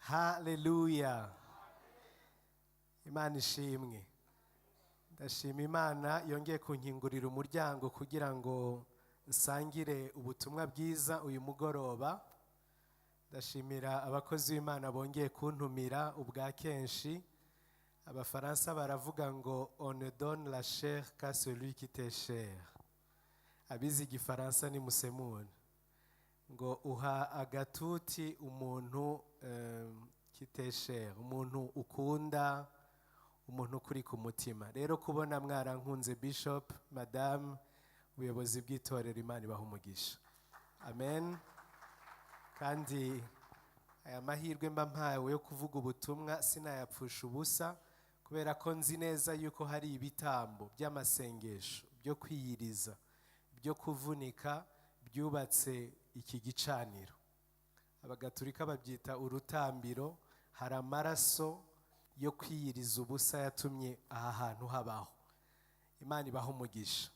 Haleluya. Imana ishimwe. Ndashima Imana yongeye kunkingurira umuryango kugira ngo nsangire ubutumwa bwiza uyu mugoroba. Ndashimira abakozi b'Imana bongeye kuntumira ubwa kenshi. Abafaransa baravuga ngo on ne donne la chair qu'à celui qui t'est cher. Abizi igifaransa ni musemuni. Ngo uha agatuti umuntu kitesher, umuntu ukunda, umuntu kuri ku mutima. Rero kubona mwarankunze Bishop, Madame, ubuyobozi bw'itorero, Imana ibaha umugisha. Amen. Kandi aya mahirwe mba mpawe yo kuvuga ubutumwa sinayapfusha ubusa, kubera ko nzi neza yuko hari ibitambo by'amasengesho byo kwiyiriza, byo kuvunika byubatse iki gicaniro. Abagatulika babyita urutambiro. Hari amaraso yo kwiyiriza ubusa yatumye aha hantu habaho. Imana ibaha umugisha.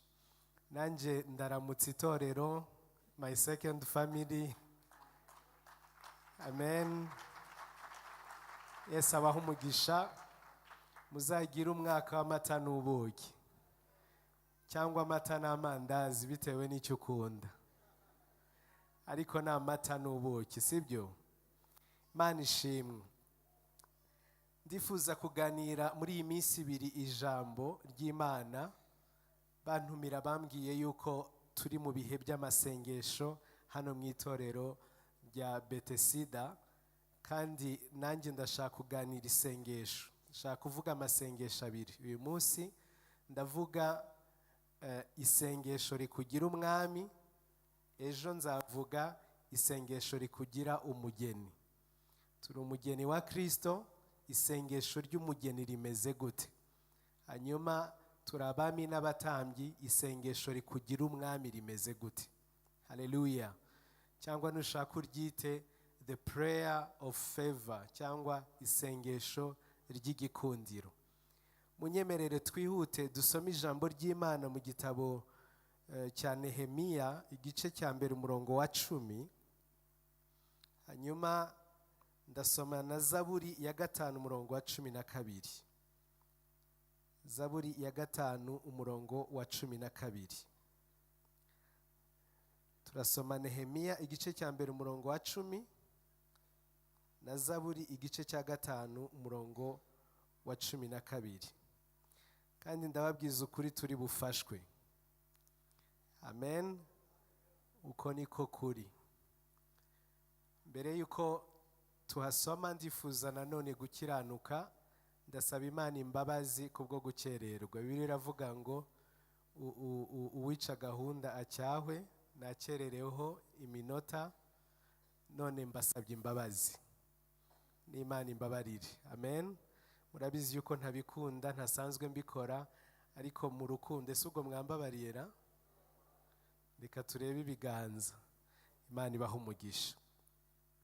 Nanje ndaramutse itorero, my second family. Amen. Yesu abaha umugisha. Muzagira umwaka w'amata n'ubuki, cyangwa amata n'amandazi bitewe n'icyo ukunda, ariko ni amata n'ubuki, sibyo? Imana ishimwe. Ndifuza kuganira muri iyi minsi ibiri ijambo ry'Imana. Bantumira bambwiye yuko turi mu bihe by'amasengesho hano mu itorero rya BETHESDA, kandi nanjye ndashaka kuganira isengesho. Ndashaka kuvuga amasengesho abiri. Uyu munsi ndavuga isengesho rikugira umwami. Ejo nzavuga isengesho rikugira umugeni. Turi umugeni wa Kristo. Isengesho ry'umugeni rimeze gute? Hanyuma turi abami n'abatambyi. Isengesho rikugira umwami rimeze gute? Haleluya. Cyangwa nushaka uryite the prayer of favor, cyangwa isengesho ry'igikundiro. Munyemerere twihute dusome ijambo ry'Imana mu gitabo cya Nehemiya, igice cya mbere umurongo wa 10. Hanyuma ndasoma na Zaburi ya 5 umurongo wa 12. Zaburi ya 5 umurongo wa 12. Turasoma Nehemiya igice cya mbere umurongo wa 10 na Zaburi igice cya 5 umurongo wa 12. Kandi ndababwiza ukuri turi bufashwe. Amen. Uko niko kuri. Mbere yuko tuhasoma ndifuza nanone gukiranuka. Ndasaba Imana imbabazi kubwo gukererwa. Bibiliya iravuga ngo uwica gahunda acyahwe, nakerereho iminota, none mbasabye imbabazi. N'Imana imbabarire. Amen. Murabizi yuko ntabikunda, ntasanzwe mbikora, ariko mu rukundo ese ubwo mwambabarira? Reka turebe ibiganza. Imana ibaha umugisha.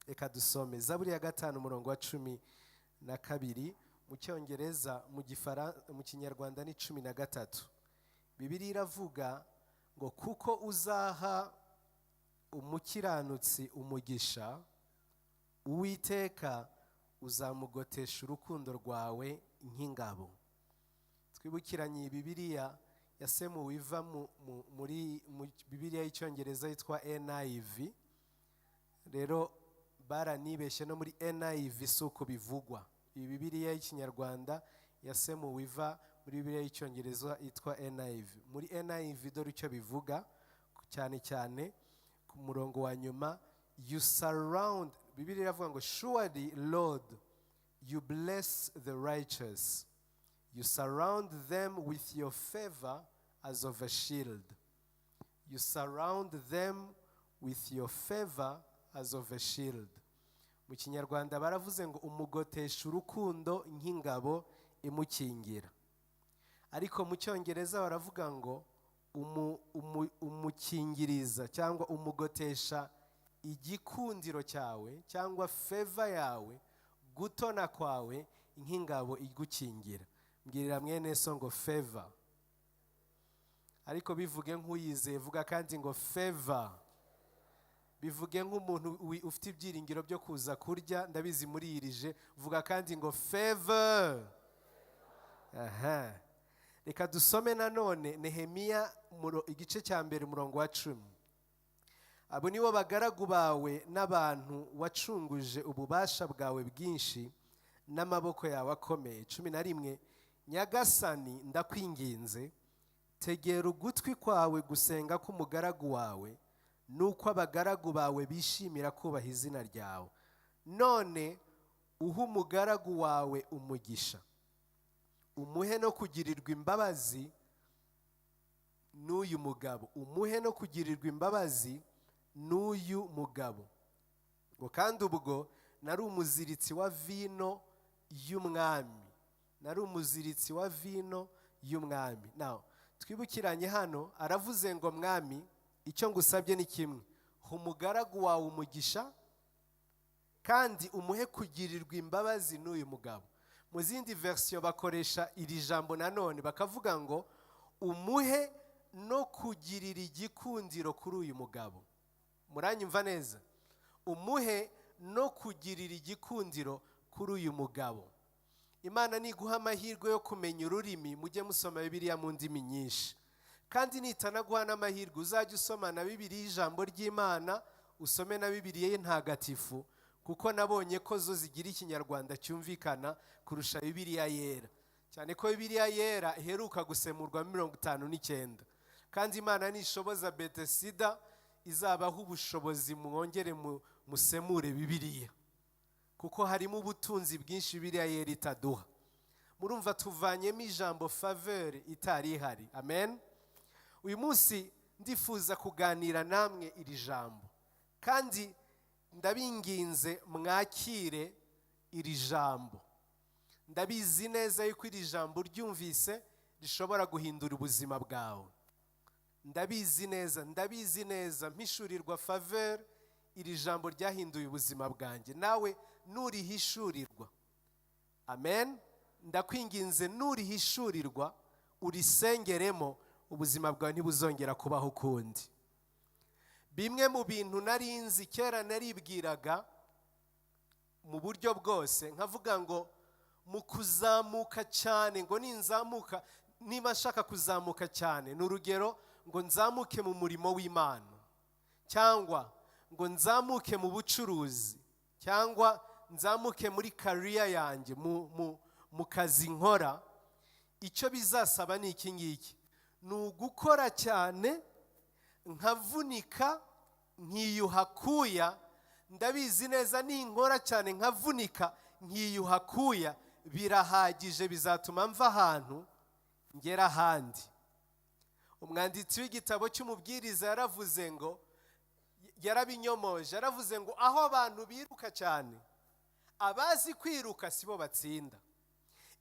Reka dusome Zaburi ya 5 umurongo wa 12. Mu Cyongereza, mu Kinyarwanda ni 13. Bibiliya iravuga ngo kuko uzaha umukiranutsi umugisha, Uwiteka uzamugotesha urukundo rwawe nk'ingabo. Twibukiranye Bibiliya yasemuwe iva muri Bibiliya y'Icyongereza yitwa NIV. Rero baranibeshye no muri NIV suko bivugwa. Iyi Bibiliya y'Ikinyarwanda yasemuwe iva muri Bibiliya y'Icyongereza yitwa NIV. Muri NIV dore icyo bivuga cyane cyane ku murongo wa nyuma, you surround. Bibiliya iravuga ngo surely Lord you bless the righteous, you surround them with your favor as of a shield. You surround them with your favor as of a shield. Mu Kinyarwanda baravuze ngo umugotesha urukundo nk'ingabo imukingira. Ariko mu Cyongereza baravuga ngo umukingiriza cyangwa umugotesha igikundiro cyawe cyangwa favor yawe, gutona kwawe nk'ingabo igukingira. Mbwirira mwene so ngo favor. Ariko bivuge nk'uyizeye, vuga kandi ngo favor. bivuge nk'umuntu ufite ibyiringiro byo kuza kurya. Ndabizi muririje, vuga kandi ngo favor. Aha, reka dusome nanone Nehemiya igice cya mbere umurongo wa 10. Abo nibo bagaragu bawe n'abantu wacunguje ububasha bwawe bwinshi n'amaboko yawe akomeye. 11. Nyagasani ndakwinginze, tegera ugutwi kwawe gusenga k'umugaragu wawe, nuko abagaragu bawe bishimira kubaha izina ryawe. None uha umugaragu wawe umugisha, umuhe no kugirirwa imbabazi n'uyu mugabo. Umuhe no kugirirwa imbabazi n'uyu mugabo. Ngo kandi ubwo nari umuziritsi wa vino y'umwami. Nari umuziritsi wa vino y'umwami. Now, twibukiranye hano, aravuze ngo mwami, icyo ngusabye ni kimwe: umugaragu wawe umugisha, kandi umuhe kugirirwa imbabazi n'uyu mugabo. Mu zindi version bakoresha iri jambo nanone bakavuga ngo umuhe no kugirira igikundiro kuri uyu mugabo. Muranyumva neza? Umuhe no kugirira igikundiro kuri uyu mugabo. Imana niguha amahirwe yo kumenya ururimi, mujye musoma Bibiliya mu ndimi nyinshi. Kandi nitanaguha n'amahirwe uzajya usoma na Bibiliya ijambo ry'Imana, usome na Bibiliya y'intagatifu, kuko nabonye ko zo zigira ikinyarwanda cyumvikana kurusha Bibiliya yera. Cyane ko Bibiliya yera iheruka gusemurwa 59. Kandi Imana nishoboza BETHESDA izabaho ubushobozi mwongere musemure Bibiliya, kuko harimo ubutunzi bwinshi Bibiliya yera itaduha. Murumva tuvanyemo ijambo faveur itari ihari. Amen. Uyu munsi ndifuza kuganira namwe iri jambo, kandi ndabinginze mwakire iri jambo. Ndabizi neza yuko iri jambo ryumvise rishobora guhindura ubuzima bwawe. Ndabizi neza mpishurirwa faveur, iri jambo ryahinduye ubuzima bwanjye. Nawe nurihishurirwa, amen, ndakwinginze nurihishurirwa urisengeremo, ubuzima bwawe ntibuzongera kubaho ukundi. Bimwe mu bintu narinzi kera naribwiraga mu buryo bwose, nkavuga ngo mu kuzamuka cyane, ngo ninzamuka, niba nshaka kuzamuka cyane, n'urugero ngo nzamuke mu murimo w'Imana, cyangwa ngo nzamuke mu bucuruzi, cyangwa nzamuke muri career yanjye, mu kazi nkora, icyo bizasaba ni iki ngiki: ni ugukora cyane, nkavunika, nkiyuha kuya. Ndabizi neza ninkora cyane nkavunika nkiyuha kuya, birahagije, bizatuma mva ahantu ngera ahandi. Umwanditsi w'igitabo cy'umubwiriza yaravuze ngo, yarabinyomoje, yaravuze ngo aho abantu biruka cyane, abazi kwiruka sibo batsinda.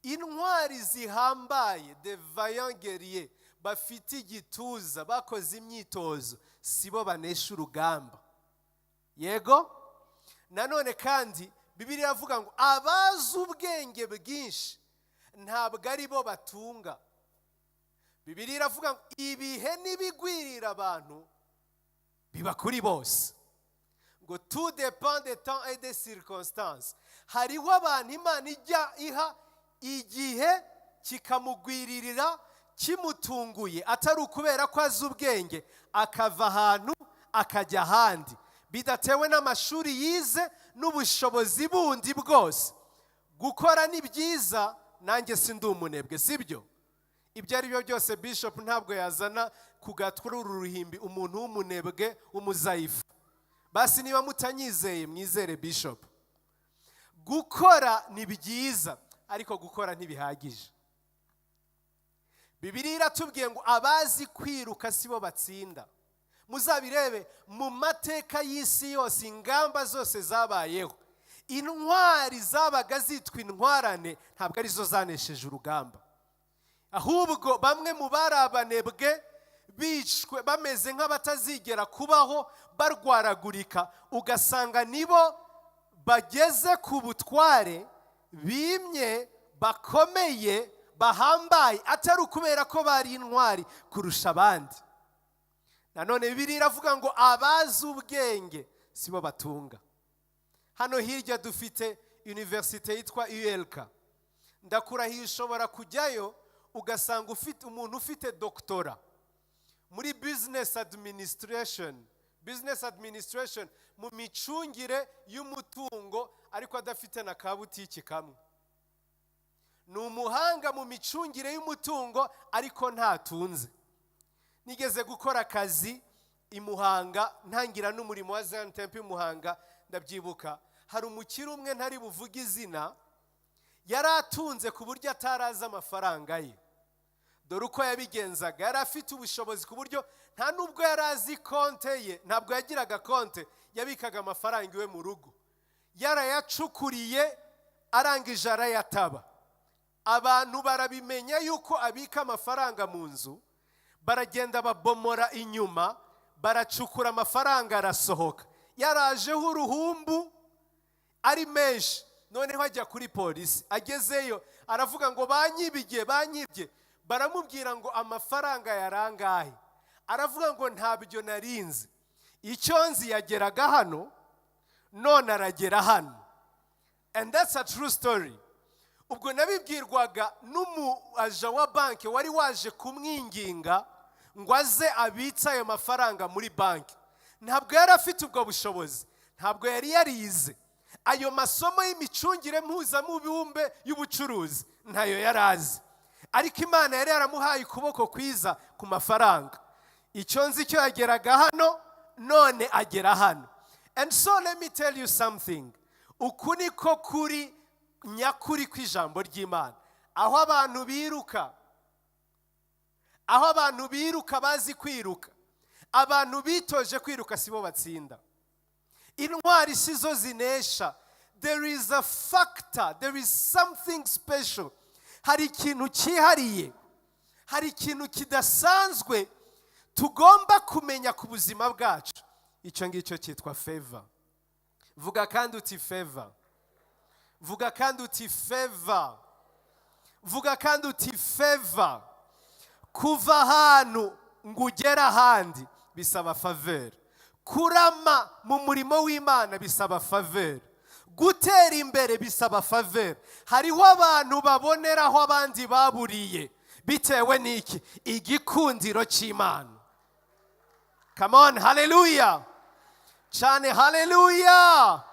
Intwari zihambaye, de vaillants guerriers, bafite igituza, bakoze imyitozo, sibo banesha urugamba. Yego? Nanone kandi Bibiliya iravuga ngo abazi ubwenge bwinshi ntabwo ari bo batunga. Bibiliya iravuga ngo ibihe n'ibigwirira abantu biba kuri bose. Ngo tout dépend des temps et des circonstances. Hariho abantu Imana ijya iha igihe kikamugwiririra kimutunguye, atari ukubera ko azi ubwenge akava ahantu akajya ahandi, bidatewe n'amashuri yize n'ubushobozi bundi bwose. Gukora ni byiza, nanjye sindi umunebwe, sibyo? Ibyo ari byo byose Bishop ntabwo yazana kugatwa uru ruhimbi umuntu w'umunebwe w'umuzayifu. Basi niba mutanyizeye mwizere Bishop. Gukora ni byiza, ariko gukora ntibihagije. Bibiliya iratubwiye ngo abazi kwiruka sibo batsinda. Muzabirebe mu mateka y'isi yose, ingamba zose zabayeho, intwari zabaga zitwa intwarane ntabwo arizo zanesheje urugamba. Ahubwo bamwe mu bari abanebwe, bicwe bameze nk'abatazigera kubaho, barwaragurika, ugasanga nibo bageze ku butware, bimye, bakomeye, bahambaye, atari ukubera ko bari intwari kurusha abandi. Nanone Bibiliya iravuga ngo abazi ubwenge sibo batunga. Hano hirya dufite universite yitwa ULK. Ndakurahiye ushobora kujyayo ugasanga ufite umuntu ufite doctora muri business administration mu micungire y'umutungo ariko adafite na kabutiki kamwe. Ni umuhanga mu micungire y'umutungo ariko ntatunze. Nigeze gukora akazi imuhanga ntangira n'umurimo wa Zion Temple imuhanga, ndabyibuka hari umukiri umwe ntari buvuga izina yaratunze ku buryo ataraza amafaranga ye. Dore uko yabigenzaga, yari afite ubushobozi ku buryo nta nubwo yarazi konte ye, ntabwo yagiraga konte, yabikaga amafaranga iwe mu rugo, yarayacukuriye arangije arayataba. Abantu barabimenya yuko abika amafaranga mu nzu, baragenda babomora inyuma, baracukura amafaranga arasohoka, yarajeho uruhumbu ari menshi. Noneho ajya kuri polisi, agezeyo aravuga ngo banyibye. Baramubwira ngo amafaranga yarangahe, aravuga ngo ntabyo narinzi, icyo nzi yageraga hano none aragera hano. And that's a true story. Ubwo nabibwirwaga n'umuaja wa banki wari waje kumwinginga ngo aze abitsa ayo mafaranga muri banki. Ntabwo yari afite ubwo bushobozi, ntabwo yari yarize ayo masomo y'imicungire mpuzamubumbe y'ubucuruzi, ntayo yarazi. Ariko Imana yari yaramuhaye ukuboko kwiza ku mafaranga. Icyo nzi cyo yageraga hano none agera hano. And so let me tell you something. Uku niko kuri nyakuri kw'ijambo ry'Imana. Aho abantu biruka bazi kwiruka, abantu bitoje kwiruka sibo batsinda. Intwari sizo zinesha. There is a factor, there is something special. Hari ikintu cyihariye, hari ikintu kidasanzwe tugomba kumenya ku buzima bwacu. Icyo ngicyo cyitwa favor. Vuga kandi uti favor. Vuga kandi uti favor. Vuga kandi uti favor. Kuva ahantu ngugera ahandi bisaba favor. Kurama mu murimo w'Imana bisaba favor. Gutera imbere bisaba favor. Hariho abantu baboneraho abandi baburiye bitewe n'iki? Igikundiro cy'Imana. Come on, hallelujah. Cyane hallelujah.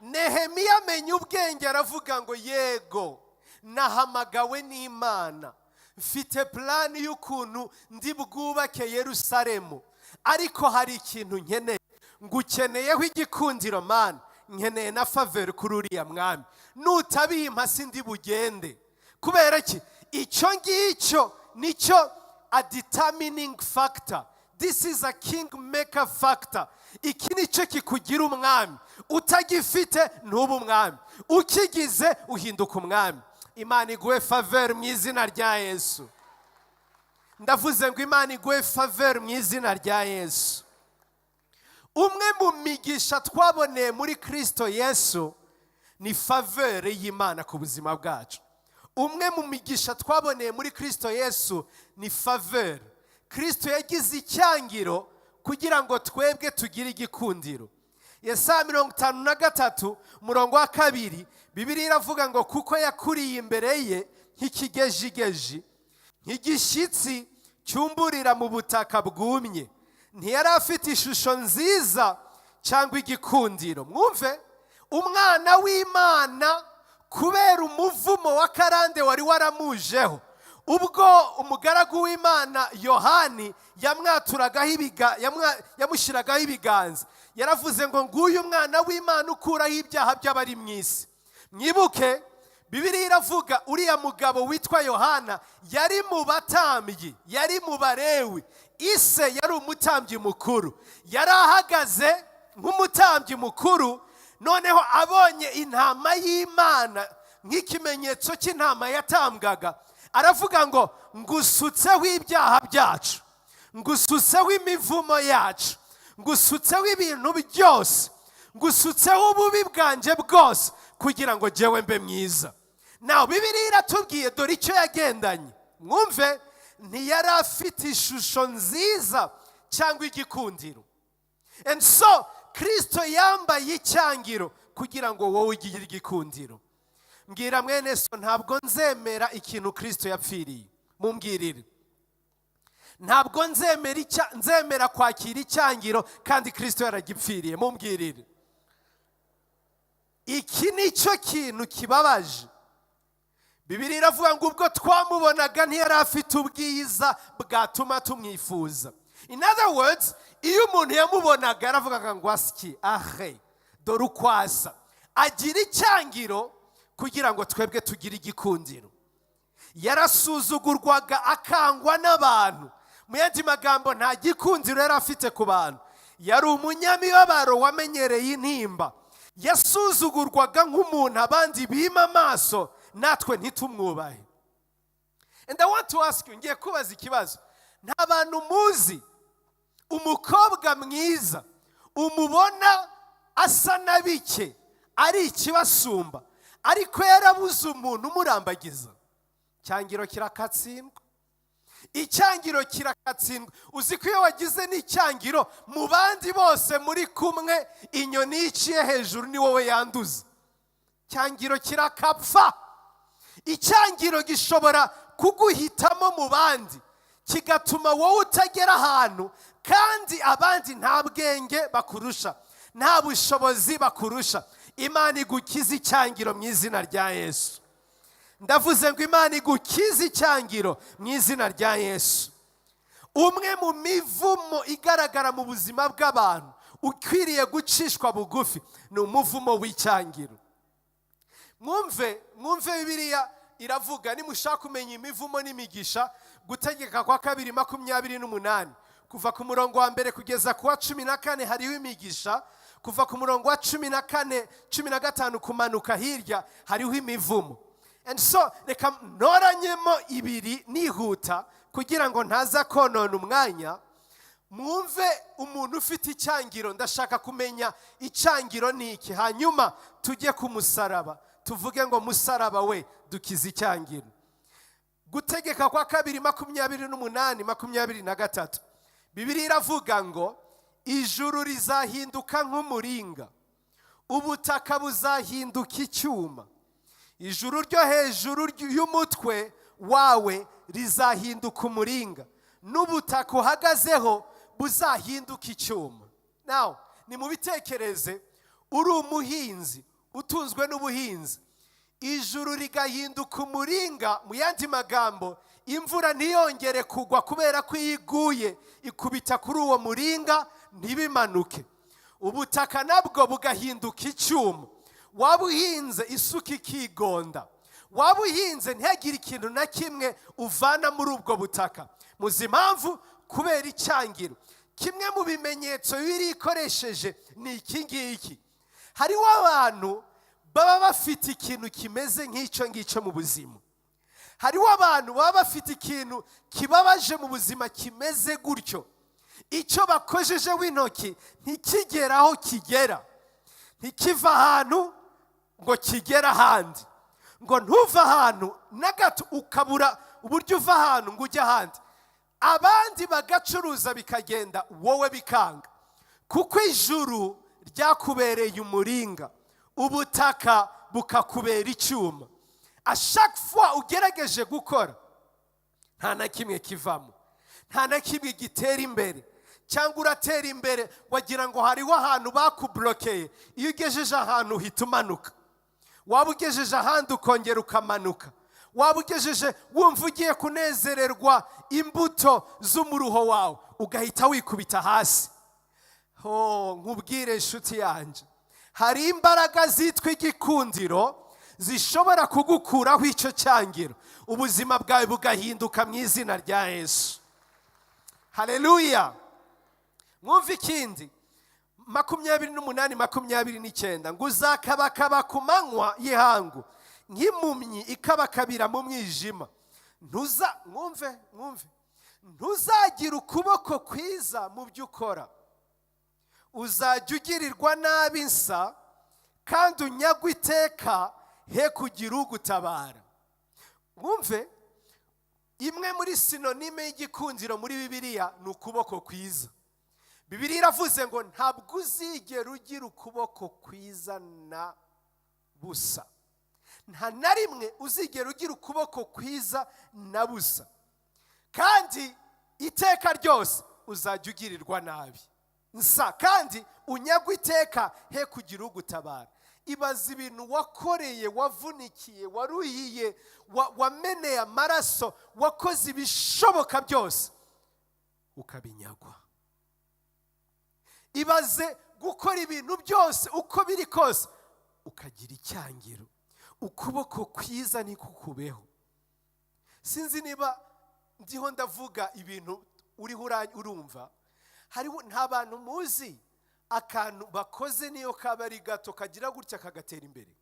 Nehemiya amenye ubwenge aravuga ngo yego nahamagawe n'Imana, mfite plan y'ukuntu ndi bwubake Yerusalemu, ariko hari ikintu nkeneye. Ngukeneyeho igikundiro Mana, nkeneye na favor kuri uriya mwami. Nutabimpa sindi bugende. Kubera ki? Icyo ngicyo nicyo a determining factor. This is a king maker factor. Iki nicyo kikugira umwami. Utagifite ntuba umwami, ukigize uhinduka umwami. Imana iguhe favor mu izina rya Yesu. Ndavuze ngo Imana iguhe favor mu izina rya Yesu. Umwe mu migisha twaboneye muri Kristo Yesu ni favor y'Imana ku buzima bwacu. Umwe mu migisha twaboneye muri Kristo Yesu ni favor. Kristo yagize icyangiro kugira ngo twebwe tugire igikundiro. Yesaya 53 umurongo wa 2, Bibiliya iravuga ngo kuko yakuriye imbere ye nk'ikigejigeji, nk'igishyitsi cyumburira mu butaka bwumye. Ntiyari afite ishusho nziza cyangwa igikundiro. Mwumve, umwana w'Imana kubera umuvumo wa karande wari waramujeho, ubwo umugaragu w'Imana Yohani yamushyiragaho ibiganza, yaravuze ngo nguyu umwana w'Imana ukuraho ibyaha by'abari mu isi. Mwibuke Bibiliya iravuga uriya mugabo witwa Yohana yari mu batambyi, yari mu Barewi. Ise yari umutambyi mukuru, yari ahagaze nk'umutambyi mukuru. Noneho abonye intama y'Imana nk'ikimenyetso cy'intama yatambwaga, aravuga ngo ngusutseho ibyaha byacu, ngusutseho imivumo yacu, ngusutseho ibintu byose, ngusutseho ububi bwanje bwose kugira ngo jewe mbe mwiza. Naho Bibiliya iratubwiye dore icyo yagendanye. Mwumve, ntiyari afite ishusho nziza cyangwa igikundiro. And so Kristo yambaye icyangiro kugira ngo wowe ugire igikundiro. Mbwira mwene so, ntabwo nzemera ikintu Kristo yapfiriye. Mumbwirire. Ntabwo nzemera kwakira icyangiro kandi Kristo yaragipfiriye. Mumbwirire. Iki nicyo kintu kibabaje. Bibiliya iravuga ngo ubwo twamubonaga ntiyari afite ubwiza bwatuma tumwifuza. In other words, iyo umuntu yamubonaga yaravugaga ngo asiki ahe dore ukwasa. Agira icyangiro kugira ngo twebwe tugire igikundiro. Yarasuzugurwaga akangwa n'abantu. Mu yandi magambo nta gikundiro yari afite ku bantu. Yari umunyamibabaro wamenyereye intimba. Yasuzugurwaga nk'umuntu abandi bima amaso natwe ntitumwubahe. And I want to ask you, ngiye kubaza ikibazo. Nta bantu muzi umukobwa mwiza umubona asa na bike ari ikibasumba ariko yarabuze umuntu umurambagiza? Icyangiro kirakatsindwa. Icyangiro kirakatsindwa. Uzi ko iyo wagize n'icyangiro mu bandi bose muri kumwe, inyoni iciye hejuru ni wowe yanduza. Icyangiro kirakapfa. Icyangiro gishobora kuguhitamo mu bandi kigatuma wowe utagera ahantu, kandi abandi nta bwenge bakurusha, nta bushobozi bakurusha. Imana igukize icyangiro mu izina rya Yesu. Ndavuze ngo Imana igukize icyangiro mu izina rya Yesu. Umwe mu mivumo igaragara mu buzima bw'abantu ukwiriye gucishwa bugufi ni umuvumo w'icyangiro. Mwumve Bibiliya iravuga, nimushaka kumenya imivumo n'imigisha, Gutegeka kwa 2:28 kuva ku murongo wa mbere kugeza ku wa 14 hariho imigisha, kuva ku murongo wa 14 15 kumanuka hirya hariho imivumo. And so reka ntoranyemo ibiri nihuta kugira ngo ntaza konona umwanya. Mwumve umuntu ufite icyangiro, ndashaka kumenya icyangiro ni iki, hanyuma tujye ku musaraba tuvuge ngo musaraba we dukize icyangiro. Gutegeka kwa 2:28-23 Bibiliya iravuga ngo ijuru rizahinduka nk'umuringa, ubutaka buzahinduka icyuma, ijuru ryo hejuru y'umutwe wawe rizahinduka umuringa, n'ubutaka uhagazeho buzahinduka icyuma. Now, nimubitekereze, uri umuhinzi utunzwe n'ubuhinzi, ijuru rigahinduka umuringa. Mu yandi magambo, imvura ntiyongere kugwa kubera ko iguye ikubita kuri uwo muringa ntibimanuke. Ubutaka nabwo bugahinduka icyuma. Waba uhinze isuka ikigonda, waba uhinze ntihagire ikintu na kimwe uvana muri ubwo butaka. Muzi impamvu? Kubera icyangiro. Kimwe mu bimenyetso biri ikoresheje ni iki ngiki. Hariho abantu baba bafite ikintu kimeze nk'icyo ngicyo mu buzima. Hariho abantu baba bafite ikintu kibabaje mu buzima kimeze gutyo. Icyo bakojejeho intoki ntikigera aho kigera, ntikiva ahantu ngo kigera ahandi, ngo ntuva ahantu na gato ukabura uburyo uva ahantu ngo ujye ahandi. Abandi bagacuruza bikagenda, wowe bikanga, kuko ijuru ryakubereye umuringa, ubutaka bukakubera icyuma. A chaque fois ugerageje gukora, nta na kimwe kivamo, nta na kimwe gitera imbere. Cyangwa uratera imbere wagira ngo hariho ahantu bakublokeye. Iyo ugejeje ahantu uhita umanuka, waba ugejeje ahandi ukongera ukamanuka, waba ugejeje wumva ugiye kunezererwa imbuto z'umuruho wawe ugahita wikubita hasi. Nkubwire inshuti yanjye, hari imbaraga zitwa igikundiro zishobora kugukuraho icyo cyangiro, ubuzima bwawe bugahinduka mu izina rya Yesu. Haleluya. Mwumva ikindi, 28-29 ngo uzakabakaba ku manywa y'ihangu nk'impumyi ikabakabira mu mwijima. Mwumve ntuzagira ukuboko kwiza mu byo ukora, uzajya ugirirwa nabi nsa kandi unyagwa iteka, he kugira ugutabara. Mwumve, imwe muri sinonime y'igikundiro muri Bibiliya ni ukuboko kwiza. Bibiliya iravuze ngo ntabwo uzigera ugira ukuboko kwiza na busa. Nta na rimwe uzigera ugira ukuboko kwiza na busa, kandi iteka ryose uzajya ugirirwa nabi nsa, kandi unyagwa iteka he kugira ugutabara. Ibaza ibintu wakoreye, wavunikiye, waruhiye, wameneye amaraso, wakoze ibishoboka byose ukabinyagwa. Ibaze gukora ibintu byose uko biri kose ukagira icyangiro. Ukuboko kwiza ni kukubeho. Sinzi niba ndiho ndavuga ibintu uriho urumva. Hariho nta bantu muzi akantu bakoze niyo kaba ari gato kagira gutya kagatera imbere.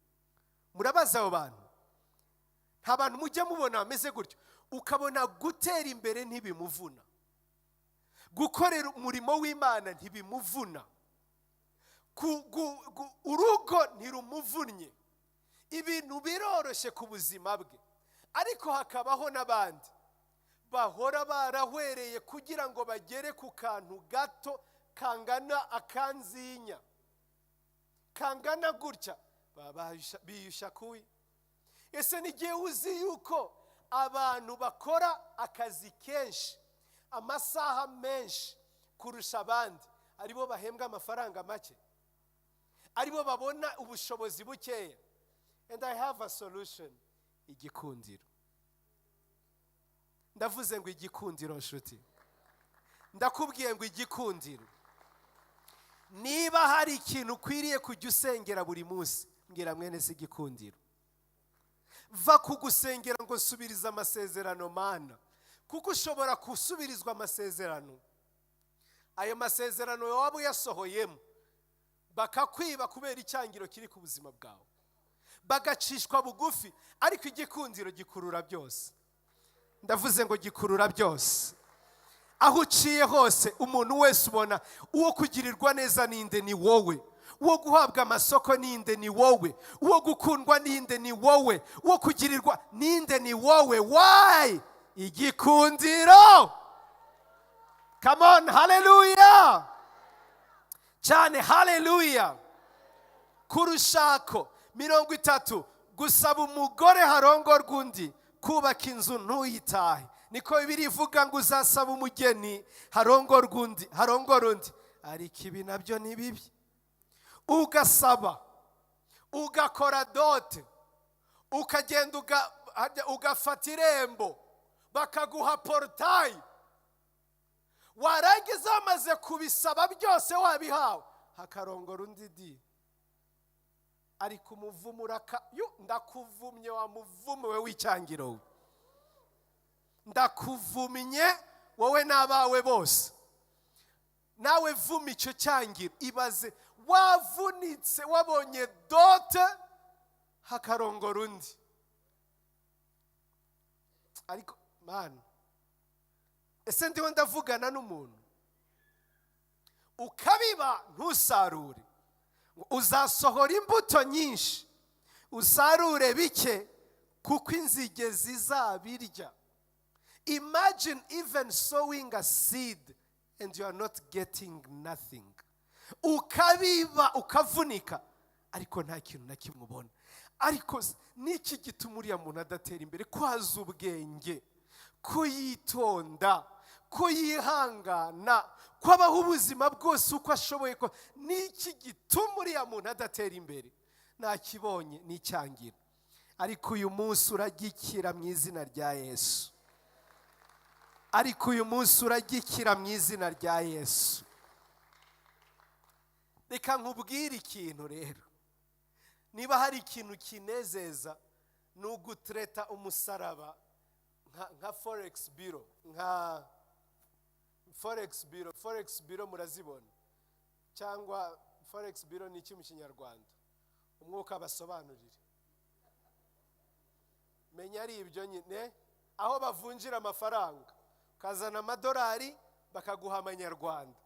Murabaza abo bantu? Nta bantu mujya mubona bameze gutyo ukabona gutera imbere ntibimuvuna, gukorera umurimo w'Imana ntibimuvuna, urugo ntirumuvunnye, ibintu biroroshye ku buzima bwe. Ariko hakabaho n'abandi bahora barahwereye kugira ngo bagere ku kantu gato kangana akanzinya, kangana gutya, biyushya kuyi. Ese nigiye uzi yuko abantu bakora akazi kenshi, amasaha menshi kurusha abandi, aribo bahembwa amafaranga make, aribo babona ubushobozi bukeya? And I have a solution. Igikundiro. Ndavuze ngo igikundiro nshuti. Ndakubwiye ngo igikundiro. Niba hari ikintu ukwiriye kujya usengera buri munsi, mbwira mwene si igikundiro. Va kugusengera ngo nsubiriza amasezerano mana, kuko ushobora kusubirizwa amasezerano. Ayo masezerano waba yasohoyemo bakakwiba kubera icyangiro kiri ku buzima bwawe, bagacishwa bugufi. Ariko igikundiro gikurura byose. Ndavuze ngo gikurura byose. Aho uciye hose umuntu wese ubona uwo kugirirwa neza ninde? Ni wowe. Uwo guhabwa amasoko ninde? Ni wowe. Uwo gukundwa ninde? Ni wowe. Uwo kugirirwa ninde? Ni wowe. Why? Igikundiro. Come on, hallelujah. Cyane hallelujah. Kurushako 30 gusaba umugore harongorwa undi, kubaka inzu ntuyitahe. Niko Bibiliya ivuga ngo uzasaba umugeni harongorwa undi. Ariko ibi nabyo ni bibi. Ugasaba, ugakora dote, ukagenda ugafata irembo, bakaguha portayi. Warangiza amaze kubisaba byose wabihawe, hakarongora undi di. Ariko umuvumo ndakuvumye wa muvumo we w'icyangiro. Ndakuvumye wowe n'abawe bose. Nawe vuma icyo cyangiro. Ibaze wavunitse wabonye dote hakarongora undi. Ariko man, ese ndiho ndavugana n'umuntu ukabiba ntusarure. Uzasohora imbuto nyinshi, usarure bike, kuko inzige zizabirya. Imagine even sowing a seed and you are not getting nothing. Ukabiba ukavunika ariko nta kintu na kimwe ubona. Ariko niki gituma uriya muntu adatera imbere? Kwaza ubwenge, kuyitonda, kuyihangana, kwabaho ubuzima bwose uko ashoboye. Niki gituma uriya muntu adatera imbere? Nakibonye ni icyangiro. Ariko uyu munsi uragikira mu izina rya Yesu. Ariko uyu munsi uragikira mu izina rya Yesu. Reka nkubwire ikintu rero. Niba hari ikintu kinezeza ni ugutreta umusaraba nka forex bureau, nka forex bureau murazibona, cyangwa forex bureau ni iki mu Kinyarwanda? Umwuka basobanurire. Menya ari ibyo nyine, aho bavunjira amafaranga, kazana amadolari bakaguha amanyarwanda.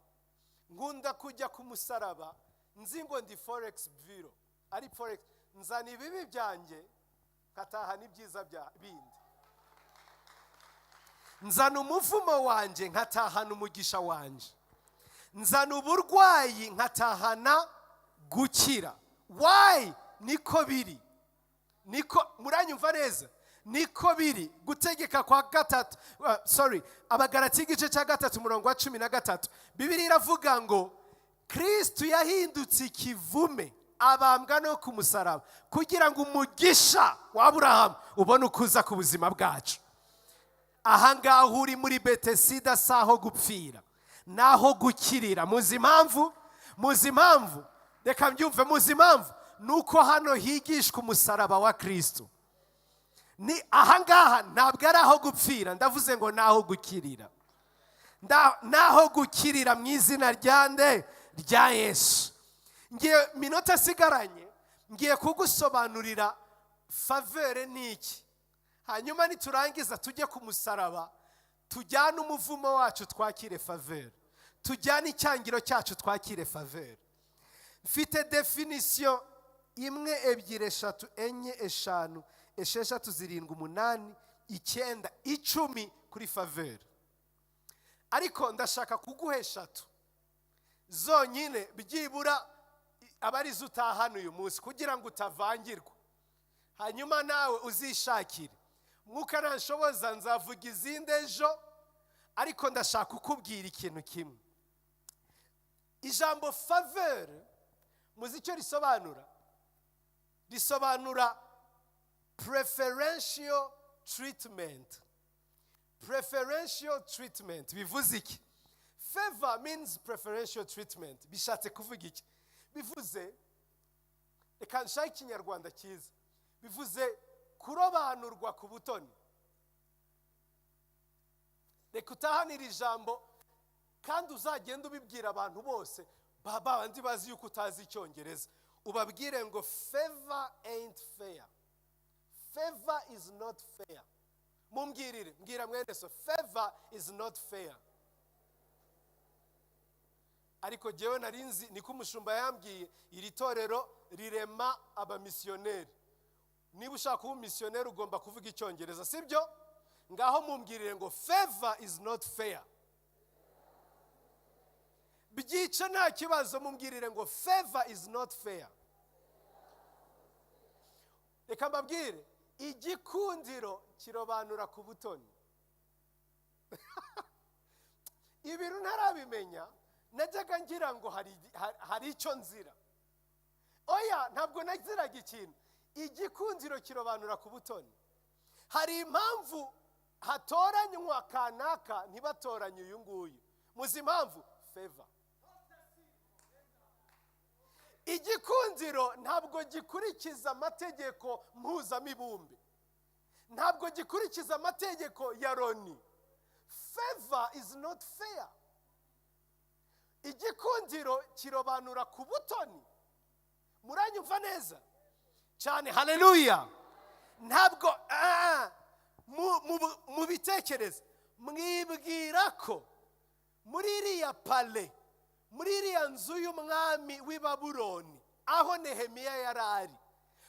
Nkunda kujya ku musaraba nzi ngo ndi forex bureau, ari forex, nzana ibibi byanjye nkataha n'ibyiza bindi. Nzana umuvumo wanje nkataha n'umugisha wanje. nzana uburwayi nkatahana gukira. Why? Niko biri. Niko muranyumva neza? Niko biri. Gutegeka kwa gatatu, Abagalatiya igice cya 3:13 Bibiliya iravuga ngo Kristo yahindutse ikivume abambwa no ku musaraba kugira ngo umugisha wa Aburahamu ubone ukuza ku buzima bwacu. Aha ngaha uri muri BETHESDA saho gupfira naho gukirira. Muzi impamvu reka mbyumve. Muzi impamvu nuko hano higishwa umusaraba wa Kristo. Ni aha ngaha ntabwo ari aho gupfira, ndavuze ngo naho gukirira. Naho gukirira mu izina rya Yesu. Ngiye minota sigaranye ngiye kugusobanurira faveur niki. Hanyuma niturangiza tujye ku musaraba, tujyane umuvumo wacu twakire faveur, tujyane icyangiro cyacu twakire faveur. Mfite definition 1, 2, 3, 4, 5, 6, 7, 8, 9, 10 kuri faveur. Ariko ndashaka kuguha 3 zonyine byibura abarizo utahana uyu munsi kugira ngo utavangirwa. Hanyuma nawe uzishakire. Mwuka nanshoboza nzavuga izindi ejo, ariko ndashaka kukubwira ikintu kimwe. Ijambo faveur muzi icyo risobanura? Risobanura preferential treatment. Preferential treatment bivuze iki? Favor means preferential treatment. Bishatse kuvuga iki? Bivuze, reka nshake ikinyarwanda cyiza, bivuze kurobanurwa ku butoni. Reka utahanira ijambo kandi uzagenda ubibwira abantu bose babandi bazi yuko utazi icyongereza. Ubabwire ngo favor ain't fair. Favor is not fair. Mumbwirire, mbwira mwene so, favor is not fair. Ariko jewe narinzi niko umushumba yambwiye iri torero rirema abamisiyoneri. Niba ushaka kuba misiyoneri ugomba kuvuga icyongereza, sibyo? Ngaho mumbwirire ngo favor is not fair. Byica nta kibazo, mumbwirire ngo favor is not fair. Reka mbabwire, igikundiro kirobanura ku butoni. Ibintu ntarabimenya, najyaga ngira ngo hari icyo nzira. Oya, ntabwo naziraga ikintu. Igikundiro kirobanura ku butoni. Hari impamvu hatoranywa kanaka ntibatoranye uyu nguyu. Muzi impamvu? Favor. Igikundiro ntabwo gikurikiza amategeko mpuzamibumbe, ntabwo gikurikiza amategeko ya Loni. Favor is not fair. Igikundiro kirobanura ku butoni. Muranyumva neza cyane? Haleluya. Ntabwo mu bitekereza mwibwira ko muri iriya pale, muri iriya nzu y'umwami w'i Babuloni aho Nehemiya yarari,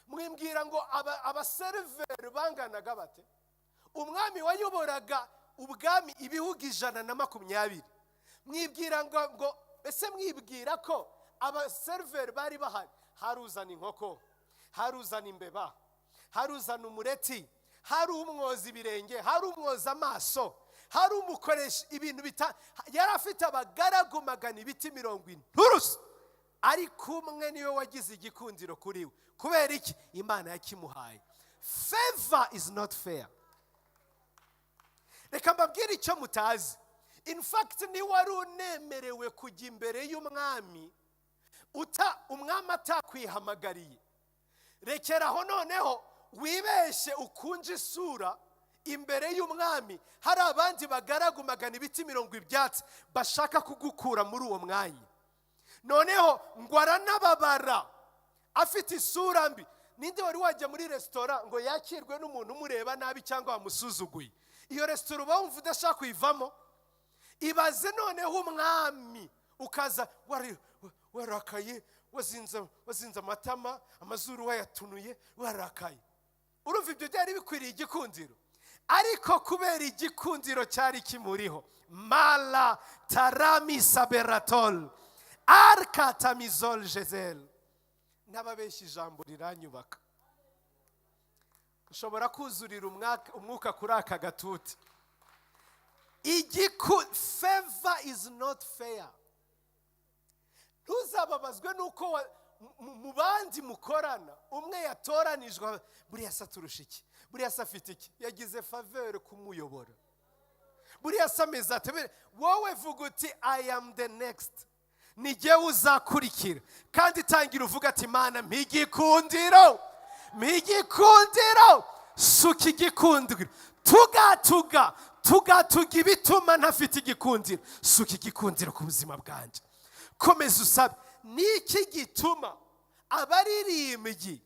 mwibwira ngo abaseriveri banganaga bate? Umwami wayoboraga ubwami ibihugu 120. Mwibwira ngo ese mwibwira ko abaseriveri bari bahari? Haruzana inkoko, haruzana imbeba, haruzana umureti, hari umwoza ibirenge, hari umwoza amaso, hari umukoresha ibintu yari afite abagaragu 240 nturusi. Ari kumwe niwe wagize igikundiro kuri we. Kubera iki? Imana yakimuhaye. Favor is not fair. Reka mbabwire icyo mutazi. In fact, ni wari unemerewe kujya imbere y'umwami umwami atakwihamagariye. Rekeraho noneho wibeshe ukunje isura imbere y'umwami, hari abandi bagaragu 240 bashaka kugukura muri uwo mwanya. Noneho ngo aranababara afite isura mbi. Ninde wari wajya muri restaurant ngo yakirwe n'umuntu umureba nabi cyangwa amusuzuguye? Iyo restaurant bumva udashaka kuyivamo. Ibaze noneho umwami ukaza warakaye, wazinze amatama, amazuru wayatunuye, warakaye. Urumva ibyo byari bikwiriye igikundiro? ariko kubera igikundiro cyari kimuriho, mala tarami saberatol arkatamizol jezel. N'ababeshya ijambo riranyubaka. Ushobora kuzurira umwuka kuri aka gatuti. Favor is not fair. Ntuzababazwe nuko mu bandi mukorana umwe yatoranijwe, buriya sa turusha iki, buriya sa afite iki, yagize faveur kumuyobora, buriya sa meza atebe. Wowe vuga uti I am the next, ni jyewe uzakurikira, kandi tangira uvuga ati Mana mpigikundiro, suka igikundiro, tugatuga ibituma ntafite igikundiro, suka igikundiro ku buzima bwanjye. Komeza usabe. Niki gituma abaririmbyi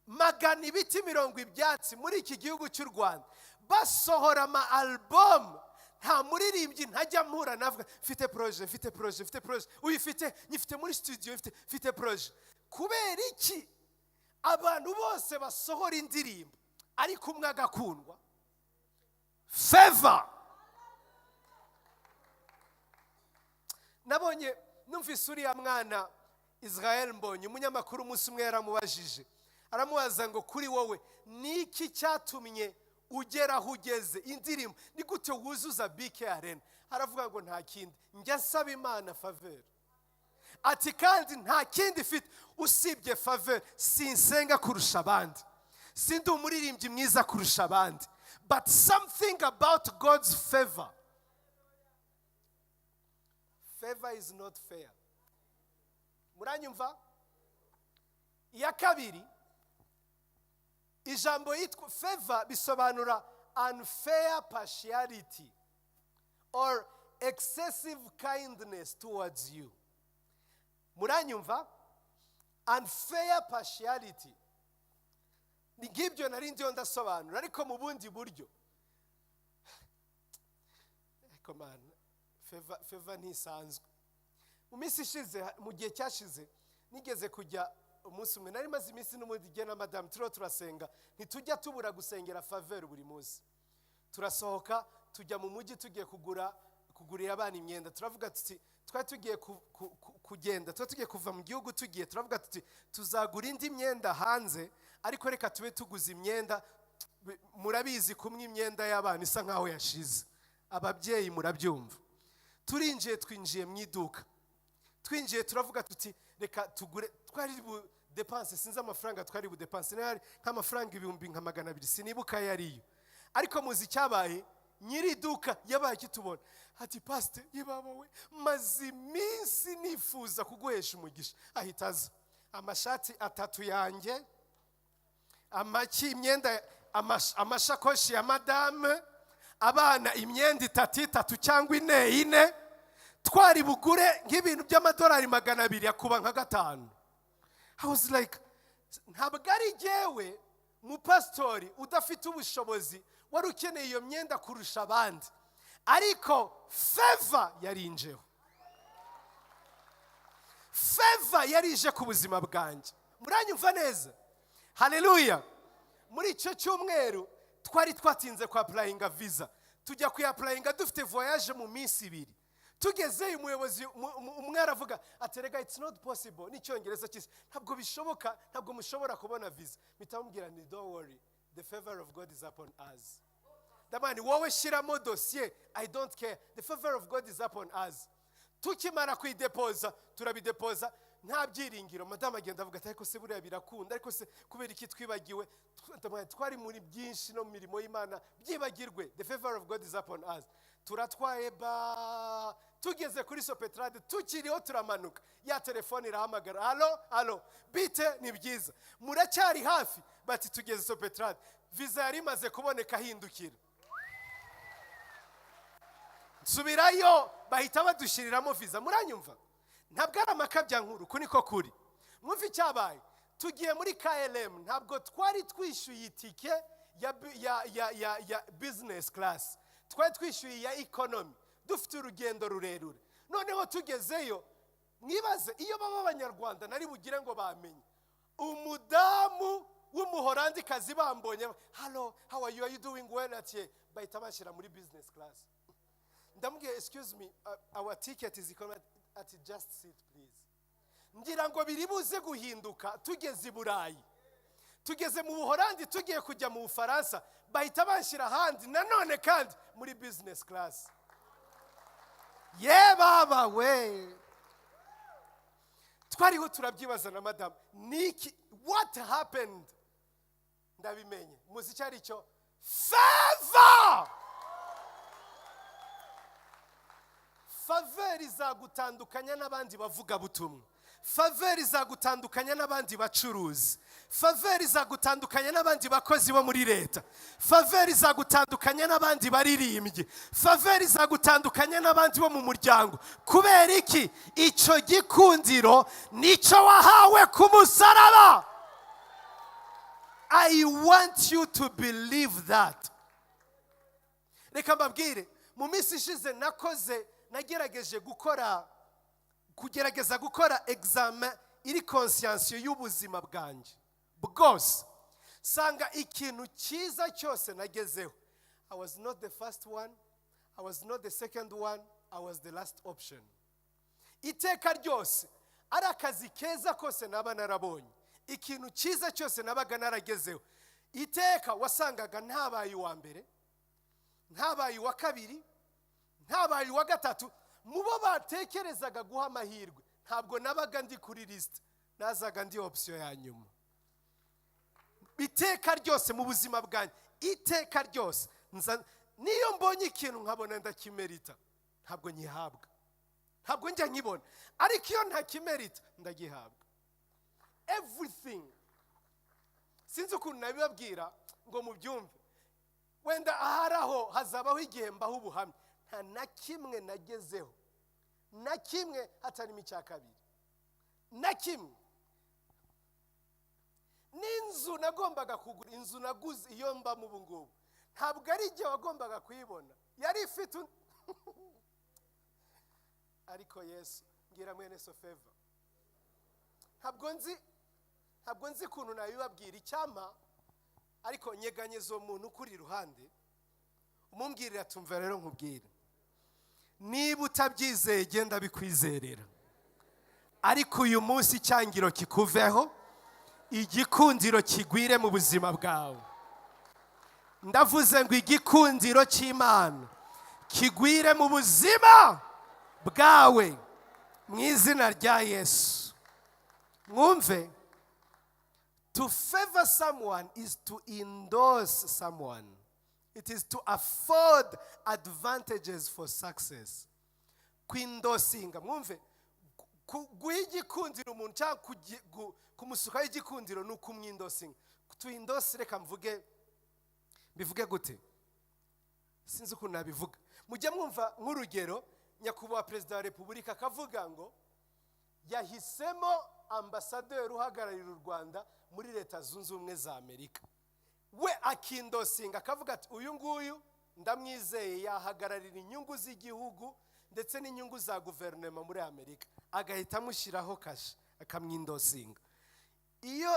magana ibiti mirongo ibyatsi muri iki gihugu cy'u Rwanda basohora ama album, nta muririmbyi ntajya mpura navuga mfite projet, uyifite, nyifite muri studio, mfite projet? Kubera iki abantu bose basohora indirimbo ariko umwe agakundwa? Favor. Nabonye numvise uriya mwana Israel Mbonyi, umunyamakuru umunsi umwe yaramubajije, aramubaza ngo kuri wowe niki cyatumye ugera aho ugeze, indirimbo ni gute wuzuza BK Arena? Aravuga ngo nta kindi, njya nsaba Imana faveur. Ati kandi nta kindi ifite usibye faveur. Sinsenga kurusha abandi, sindi umuririmbyi mwiza kurusha abandi, but something about God's favor. Favor is not fair. Muranyumva? Iya kabiri, ijambo yitwa favor bisobanura unfair partiality or excessive kindness towards you. Muranyumva? Unfair partiality. Ni ngibyo nari ndiyo ndasobanura ariko mu bundi buryo. Come on. Favor ntisanzwe. Mu minsi ishize, mu gihe cyashize, nigeze kujya umunsi umwe, nari maze iminsi n'umudige na madame turasenga, ntitujya tubura gusengera faveur buri munsi. Turasohoka tujya mu mujyi tugiye kugurira abana imyenda. Turavuga tuti twari tugiye kugenda, tugiye kuva mu gihugu tugiye, turavuga tuti tuzagura indi myenda hanze, ariko reka tube tuguze imyenda. Murabizi kumwe imyenda y'abana isa nkaho yashize, ababyeyi murabyumva. Twinjiye mu iduka, turavuga tuti reka tugure, twari bu dépense, sinzi amafaranga twari bu dépense, nari nk'amafaranga 200 sinibuka yariyo. Ariko muzi cyabaye, nyiri iduka yabaye kitubona, ati pastor yebabawe maze iminsi nifuza kuguhesha umugisha. Ahitaza amashati 3 yanjye, imyenda, amashakoshi ya madame, abana imyenda 3 cyangwa 4 twari bugure nk'ibintu by'amadolari 200 yakuba nka 5. I was like, ntabwo ari jyewe mu pastori udafite ubushobozi wari ukeneye iyo myenda kurusha abandi, ariko favor yarinjeho. Favor yarije ku buzima bwanjye. Muranyumva neza? Haleluya. Muri icyo cyumweru twari twatinze kwa applyinga visa, tujya ku applyinga dufite voyage mu minsi 2. Tugeze umuyobozi umwe aravuga aterega it's not possible, n'icyongereza cyise ntabwo bishoboka, ntabwo mushobora kubona visa. Mitamubwira ni don't worry, the favor of God is upon us. Damani wowe shiramo dossier, I don't care, the favor of God is upon us. Tukimara kuidepoza, turabidepoza, nta byiringiro. Madame agenda avuga ati ariko se buriya birakunda, ariko se kubera iki twibagiwe, twari muri byinshi no mirimo y'Imana byibagirwe. The favor of God is upon us. Turatwaye ba, tugeze kuri Sopetrade, tukiriho turamanuka, ya telefone irahamagara, halo bite, ni byiza, muracyari hafi? Bati tugeze Sopetrade, visa yari imaze kuboneka, hindukira. Subirayo bahita badushiriramo visa. Muranyumva? Ntabwo ari amakabya nkuru, kuniko kuri. Mwumva icyabaye, tugiye muri KLM, ntabwo twari twishyuye itike ya business class, twari twishyuye ya economy, dufite urugendo rurerure. Noneho tugezeyo, mwibaze iyo baba abanyarwanda nari bugire ngo bamenye, umudamu w'umuhorandi kazi bambonye, hello, how are you doing well? Ati bahita bashyira muri business class. Ndamubwiye, excuse me, our ticket is economy. Ati just sit please. Ngira ngo biri buze guhinduka tugeze i Burayi, tugeze mu Buholandi, tugiye kujya mu Bufaransa, bahita bashyira handi nanone kandi muri business class. Ye baba we, twariho turabyibaza na madam, niki, what happened? Ndabimenye, muzi cyari cyo favor. Favor izagutandukanya n'abandi bavuga butumwa. Favor izagutandukanya n'abandi bacuruzi. Favor izagutandukanya n'abandi bakozi bo muri leta. Favor izagutandukanya n'abandi baririmbyi. Favor izagutandukanya n'abandi bo mu muryango. Kubera iki? Icyo gikundiro nico wahawe ku musaraba. I want you to believe that. Reka mbabwire, mu minsi ishize nagerageje kugerageza gukora examen iri conscience y'ubuzima bwanje bwose, sanga ikintu cyiza cyose nagezeho. I was not the first one, I was not the second one, I was the last option. Iteka ryose ari akazi keza kose naba narabonye, ikintu cyiza cyose nabaga naragezeho, iteka wasangaga ntabaye uwa mbere, ntabaye uwa kabiri, ntabaye uwa gatatu. Mubo batekerezaga guha amahirwe, ntabwo nabaga ndi kuri list, nazaga ndi option ya nyuma. Iteka ryose mu buzima bwanjye, iteka ryose niyo mbonye ikintu nkabona ndakimerita, ntabwo nyihabwa, ntabwo njya nkibona. Ariko iyo ntakimerita ndagihabwa. Everything, sinzi ukuntu nabibabwira ngo mubyumve, wenda aharaho hazabaho igihe mbaho ubuhamya. Nta na kimwe nagezeho, na kimwe hatarimo icya kabiri, na kimwe. N'inzu nagombaga kugura, inzu naguze iyo mba mu bungubu, ntabwo ari igihe wagombaga kuyibona, yari ifite ariko Yesu, ngira mwene Sofeva, ntabwo nzi kuntu nabibabwira icyama, ariko nyeganyeza umuntu kuri iruhande, umumbwirira tumva rero nkubwire, niba utabyizeye genda bikwizerera, ariko uyu munsi cyangiro kikuveho, igikundiro kigwire mu buzima bwawe. Ndavuze ngo igikundiro cy'Imana kigwire mu buzima bwawe mu izina rya Yesu. Mwumve, to favor someone is to endorse someone. It is to afford advantages for success. Kwindosinga, mwumve, guha igikundiro umuntu cyangwa kumusukaho igikundiro ni ukumwindosinga. To endorse, reka bivuge gute? Sinzi ukuntu nabivuga. Mujya mwumva nk'urugero, nyakubahwa Perezida wa Repubulika akavuga ngo yahisemo ambasaderi uhagararira u Rwanda muri Leta Zunze Ubumwe za Amerika. We akindosinga akavuga ati uyu nguyu ndamwizeye yahagararira inyungu z'igihugu ndetse n'inyungu za guverinoma muri Amerika, agahita amushyiraho kashe akamwindosinga. Iyo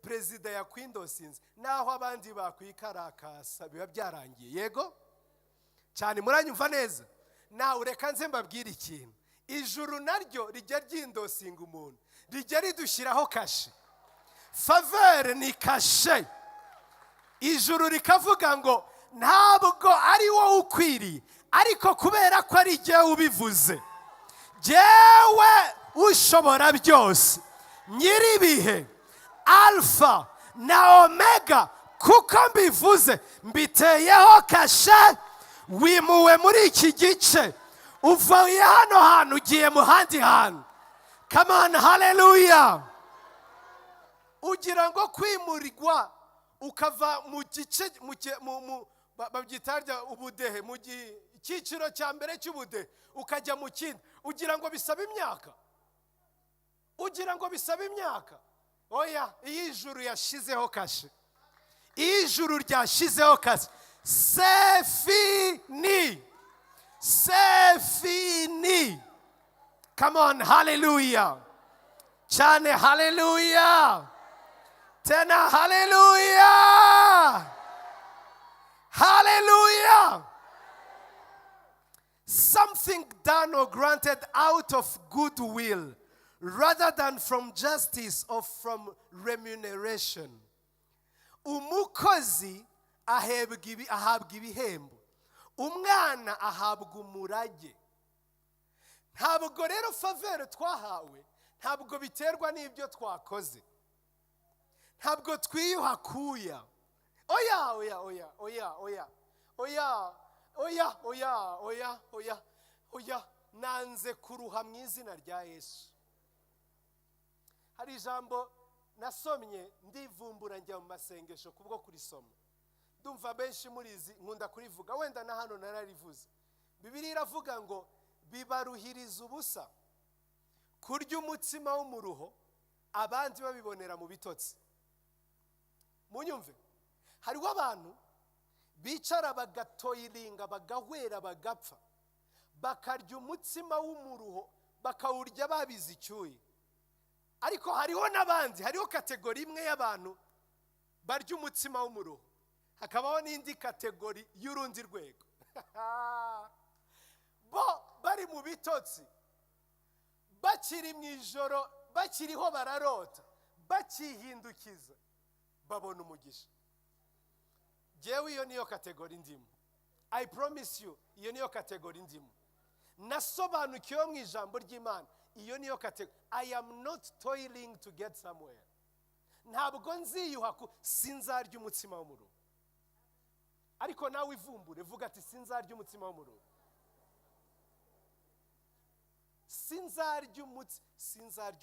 perezida yakwindosinze, naho abandi bakwikarakasa biba byarangiye. Yego cyane, muranyumva neza? Nawe reka nze mbabwire ikintu, ijuru naryo rijya ryindosinga umuntu, rijya ridushyiraho kashe. Faveur ni kashe. Ijuru rikavuga ngo ntabwo ari wowe ukwiriye, ariko kubera ko ari jyewe ubivuze, jyewe ushobora byose, nyiribihe, alfa na omega, kuko mbivuze, mbiteyeho kashe, wimuwe muri iki gice, uvuye hano hantu ugiye mu handi hantu. Come on, hallelujah. Ugira ngo kwimurirwa ukava mu gice babyitarya ubudehe, mu cyiciro cya mbere cy'ubudehe ukajya mu kindi, ugira ngo bisaba imyaka? Ugira ngo bisaba imyaka? Oya, iyi ijuru yashizeho kashe, iyi ijuru ryashizeho kashe. C'est fini, c'est fini. Come on, hallelujah cyane, hallelujah. Tena hallelujah. Hallelujah. Something done or granted out of goodwill rather than from justice or from remuneration. Umukozi ahabwa ibihembo. Umwana ahabwa umurage. Ntabwo rero favere twahawe, ntabwo biterwa n'ibyo twakoze. Ntabwo twiyuha kuya. Oya, nanze kuruha mu izina rya Yesu. Hari ijambo nasomye ndivumbura njya mu masengesho kubwo kurisoma. Ndumva benshi murizi nkunda kurivuga, wenda na hano nararivuze. Bibiliya iravuga ngo bibaruhiriza ubusa kurya umutsima w'umuruho abandi babibonera mu bitotsi. Munyumve, hariho abantu bicara bagatoyiringa bagahwera bagapfa bakarya umutsima w'umuruho bakawurya babizi icyuye. Ariko hariho n'abandi, hariho kategori imwe y'abantu barya umutsima w'umuruho, hakabaho n'indi kategori y'urundi rwego. Bo bari mu bitotsi, bakiri mu ijoro, bakiriho bararota, bakihindukiza babona umugisha. Jewe iyo niyo kategori ndimo. I promise you, iyo niyo kategori ndimo. Nasobanukiwe mu ijambo ry'Imana, iyo niyo kategori. I am not toiling to get somewhere. Ntabwo nziyuha sinzarya umutsima w'umuruho. Ariko nawe ivumbure vuga ati sinzarya umutsima w'umuruho. Sinzarya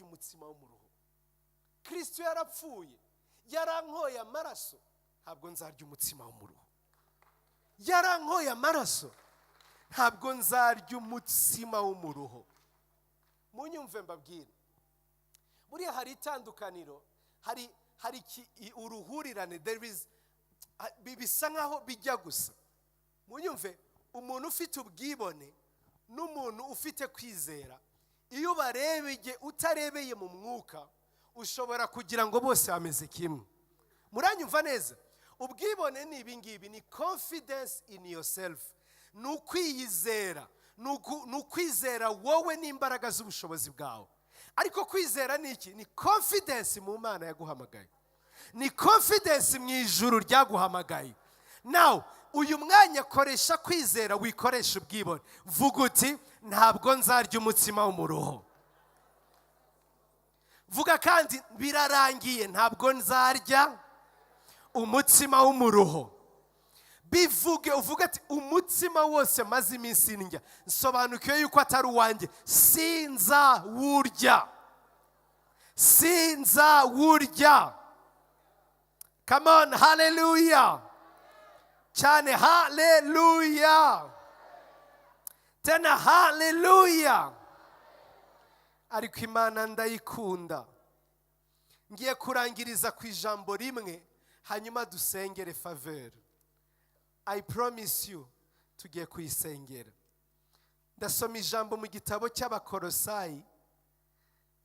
umutsima w'umuruho. Kristo yarapfuye, yarankoye amaraso, ntabwo nzarya umutsima w'umuruho. Yarankoye amaraso, ntabwo nzarya umutsima w'umuruho. Munyumve mbabwire, buriya hari itandukaniro, hari uruhurirane, there is bisa nkaho bijya gusa. Munyumve, umuntu ufite ubwibone n'umuntu ufite kwizera, iyo barebeye utarebeye mu mwuka ushobora kugira ngo bose bameze kimwe. Muranyumva neza? Ubwibone ni ibingibi, ni confidence in yourself, nukwiyizera, nukwizera wowe n'imbaraga z'ubushobozi bwawe. Ariko kwizera ni iki? Ni confidence mu Mana yaguhamagaye, ni confidence mu ijuru ryaguhamagaye. Now uyu mwanya koresha kwizera, wikoresha ubwibone. Vuga uti ntabwo nzarya umutsima w'umuruho. Vuga kandi birarangiye, ntabwo nzarya umutsima w'umuruho. Bivuge, uvuga ati umutsima wose maze iminsi ndya, nsobanukiwe yuko atari uwanjye, sinzawurya. Come on, hallelujah. Cyane hallelujah. Tena hallelujah. Ariko Imana ndayikunda. Ngiye kurangiriza ku ijambo rimwe, hanyuma dusengere faveur. I promise you, tugiye kuyisengera. Ndasoma ijambo mu gitabo cy'Abakolosayi,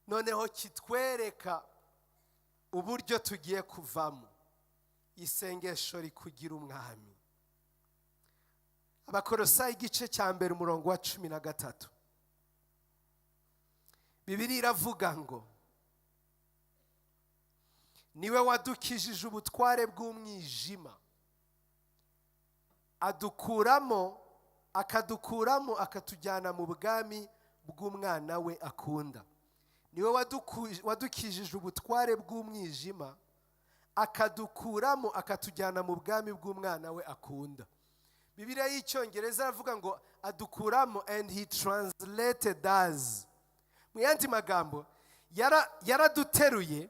noneho kitwereka uburyo tugiye kuvamo isengesho rikugira umwami. Abakolosayi igice cya mbere umurongo wa 13. Bibiliya iravuga ngo niwe wadukijije ubutware bw'umwijima, akadukuramo akatujyana mu bwami bw'umwana we akunda. Niwe wadukijije ubutware bw'umwijima, akadukuramo akatujyana mu bwami bw'umwana we akunda. Bibiliya y'Icyongereza iravuga ngo adukuramo, and he translated us. Mu yandi magambo, yaraduteruye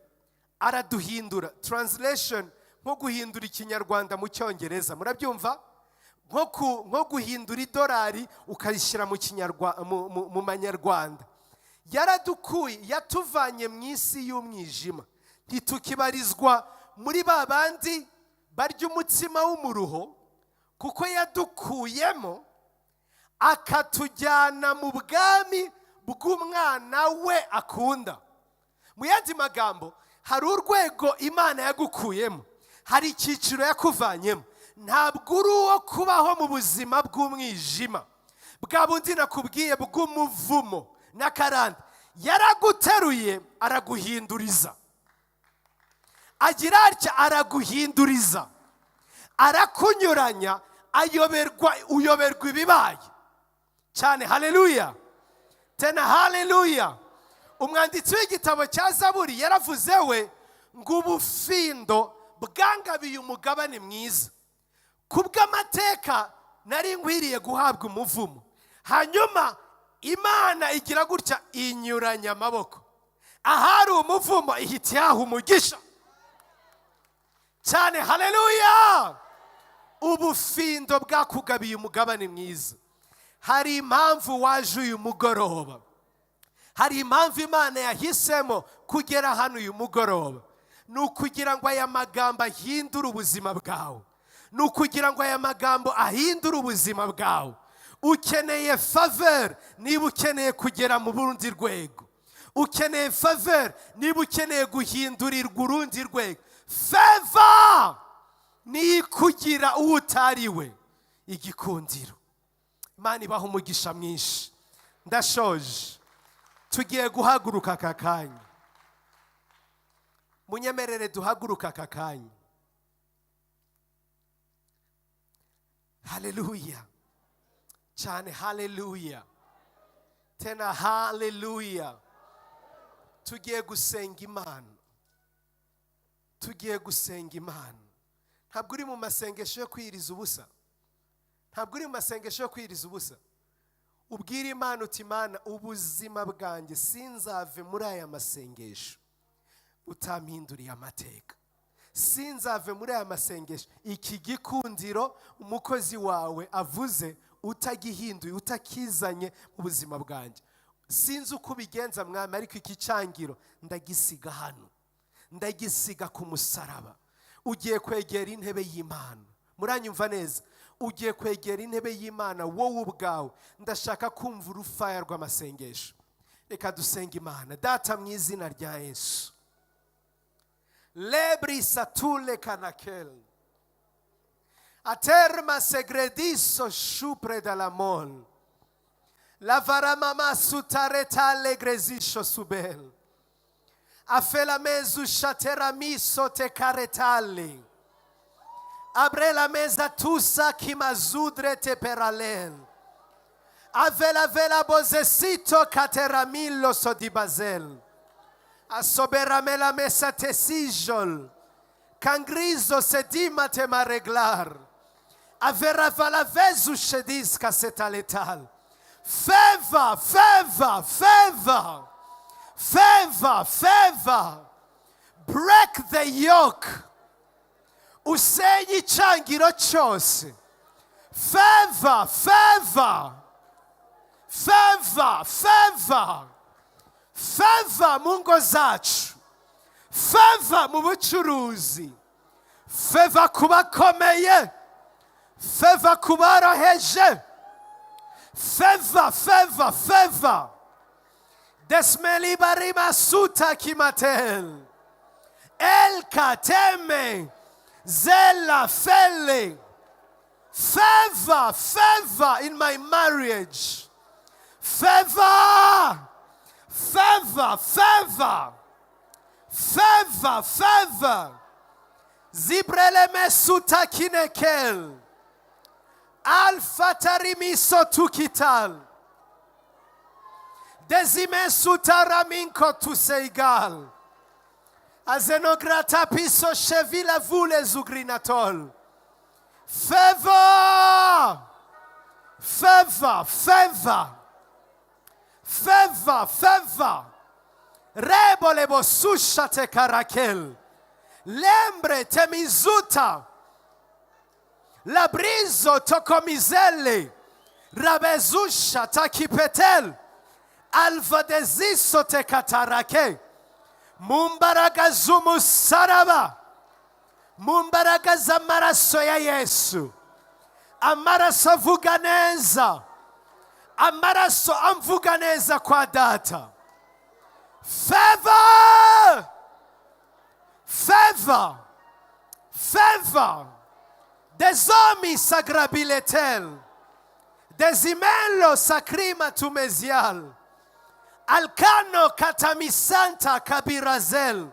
araduhindura. Translation nko guhindura ikinyarwanda mu Cyongereza, murabyumva? Nko guhindura idolari ukayishyira mu manyarwanda. Yaradukuye, yatuvanye mu isi y'umwijima, ntitukibarizwa muri babandi barya umutsima w'umuruho, kuko yadukuyemo akatujyana mu bwami bw'umwana we akunda. Mu yandi magambo, hari urwego Imana yagukuyemo, hari icyiciro yakuvanyemo. Ntabwo uri uwo kubaho mu buzima bw'umwijima, bwa bundi nakubwiye bw'umuvumo n'akarande. Yaraguteruye araguhinduriza, agira atya araguhinduriza, arakunyuranya, uyoberwa ibibaye cyane. Haleluya, tena haleluya. Umwanditsi w'igitabo cya Zaburi yaravuze we ngo ubufindo bwangabiye umugabane mwiza. Kubw'amateka nari nkwiriye guhabwa umuvumo, hanyuma Imana igira gutya inyuranya amaboko, ahari umuvumo ihita yaha umugisha cyane. Haleluya. Ubufindo bwakugabiye umugabane mwiza. Hari impamvu waje uyu mugoroba, hari impamvu Imana yahisemo kugera hano uyu mugoroba. Ni ukugira ngo aya magambo ahindure ubuzima bwawe, ni ukugira ngo aya magambo ahindure ubuzima bwawe. Ukeneye favor niba ukeneye kugera mu burundi rwego, ukeneye favor niba ukeneye guhindurirwa urundi rwego. Favor ni kugira uwo utariwe igikundiro. Imana ibaha umugisha mwinshi. Ndashoje, tugiye guhaguruka aka kanya. Munyemerere duhaguruka aka kanya. Haleluya cyane, haleluya tena haleluya. Tugiye gusenga Imana, tugiye gusenga Imana. Ntabwo uri mu masengesho yo kwiriza ubusa, ntabwo uri mu masengesho yo kwiriza ubusa. Ubwira Imana uti Imana, ubuzima bwanjye sinzave muri aya masengesho utampinduriye amateka. Sinzave muri aya masengesho iki gikundiro umukozi wawe avuze utagihinduye, utakizanye mu buzima bwanjye. Sinzi uko ubigenza mwami, ariko iki cyangiro ndagisiga hano, ndagisiga ku musaraba. Ugiye kwegera intebe y'Imana. Muranyumva neza? Ugiye kwegera intebe y'Imana wowe ubwawe. Ndashaka kumva urufaya rw'amasengesho. Reka dusenga Imana. Data, mu izina rya Yesu, lebri satule kanakel aterma segrediso shupre dalamol lavaramama sutaretale grezisho subel afela mezu shateramiso te caretale abre la mesa tusa kimazudre te peralel avela vela bozesito cateramillo sodibazel asoberamela mesa tesijol cangrizo sedima te mareglar avera vala vezu shediska setaletal. Favor, favor, favor, favor, favor. Break the yoke. Usenye icyangiro cyose. Favor, favor, favor, favor. Favor mu ngo zacu, favor mu bucuruzi, favor ku bakomeye, favor ku boroheje, favor, favor, favor. Desmeli barima suta kimatel, el kateme, zela fele. Favor, favor in my marriage, favor. Favor, favor, favor, favor. Zibrele mesuta kinekel. Alfa tarimiso tukital. Dezime sutaraminko tuseigal. Azenograta piso chevila vule zugrinatol. Favor, favor, favor. Favor, favor. Rebolebo susha te karakel. Lembre te mizuta. Labrizo tokomizele. Rabezusha ta kipetel. Alva deziso te katarake. Mumbaraga zumu saraba. Mumbaraga zamaraso ya Yesu. Amaraso vuganeza. Amaraso amvuga neza kwa data. Favor, favor, favor, des hommes sagrabiletel, des imello sacrima tumezial, alcano katamisanta kabirazel,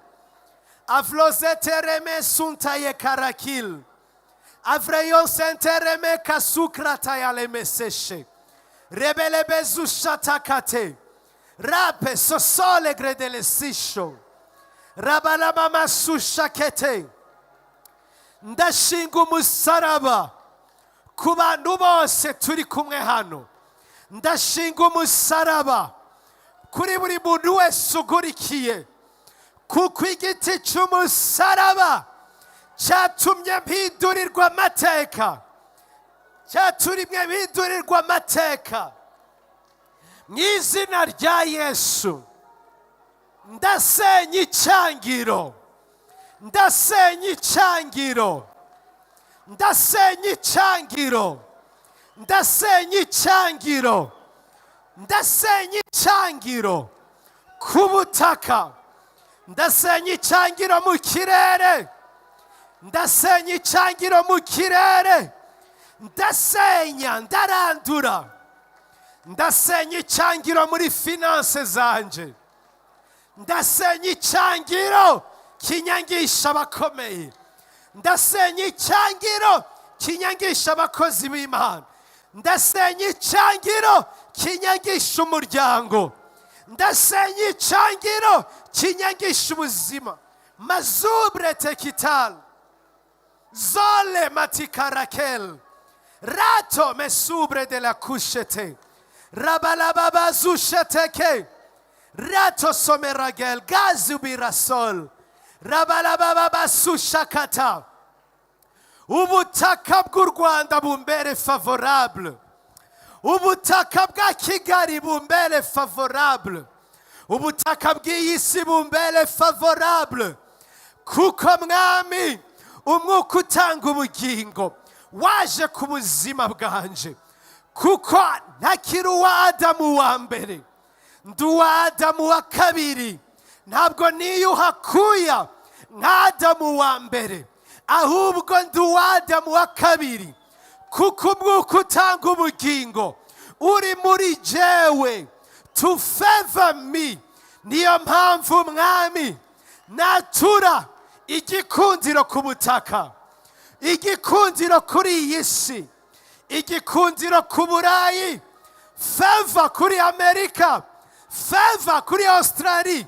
avlozetereme suntaye karakil, avreyon sentereme kasukrataye meseshe, rebelebezu shatakate, rape sosole gredele sisho, rabalabama sushakete, ndashinga umusaraba ku bantu bose turi kumwe hano, ndashinga umusaraba kuri buri muntu wese ugurikiye, kuko igiti cy'umusaraba cyatumye mpindurirwa amateka, cyatumye mpindurirwa amateka. Mu izina rya Yesu ndasenya icyangiro, ndasenya icyangiro, ndasenya icyangiro, ndasenya icyangiro, ndasenya icyangiro ku butaka, ndasenya icyangiro mu kirere, ndasenya icyangiro mu kirere, ndasenya, ndarandura, ndasenya icyangiro muri finance zanje, ndasenya icyangiro kinyangisha abakomeye, ndasenya icyangiro kinyangisha abakozi b'Imana, ndasenya icyangiro kinyangisha umuryango, ndasenya icyangiro kinyangisha ubuzima. Mazubre tekital zole matikarakel rato mesubre de la kushete rabalababa zusheteke rato someragel gazubirasol rabalababa sushakata. Ubutaka bw'u Rwanda bumbere favorable, ubutaka bwa Kigali bumbere favorable, ubutaka bw'iyi si bumbere favorable, kuko mwami umwuka utanga ubugingo waje ku buzima bwanje, kuko ntakiri uwa Adamu wa mbere, ndi uwa Adamu wa kabiri, ntabwo niyuhakuya nka Adamu wa mbere, ahubwo ndi uwa Adamu wa kabiri, kuko umwuka utanga ubugingo uri muri jewe to favor me. Niyo mpamvu mwami natura igikundiro ku butaka, igikundiro kuri iyi si, igikundiro ku Burayi, favor kuri Amerika, favor kuri Australia,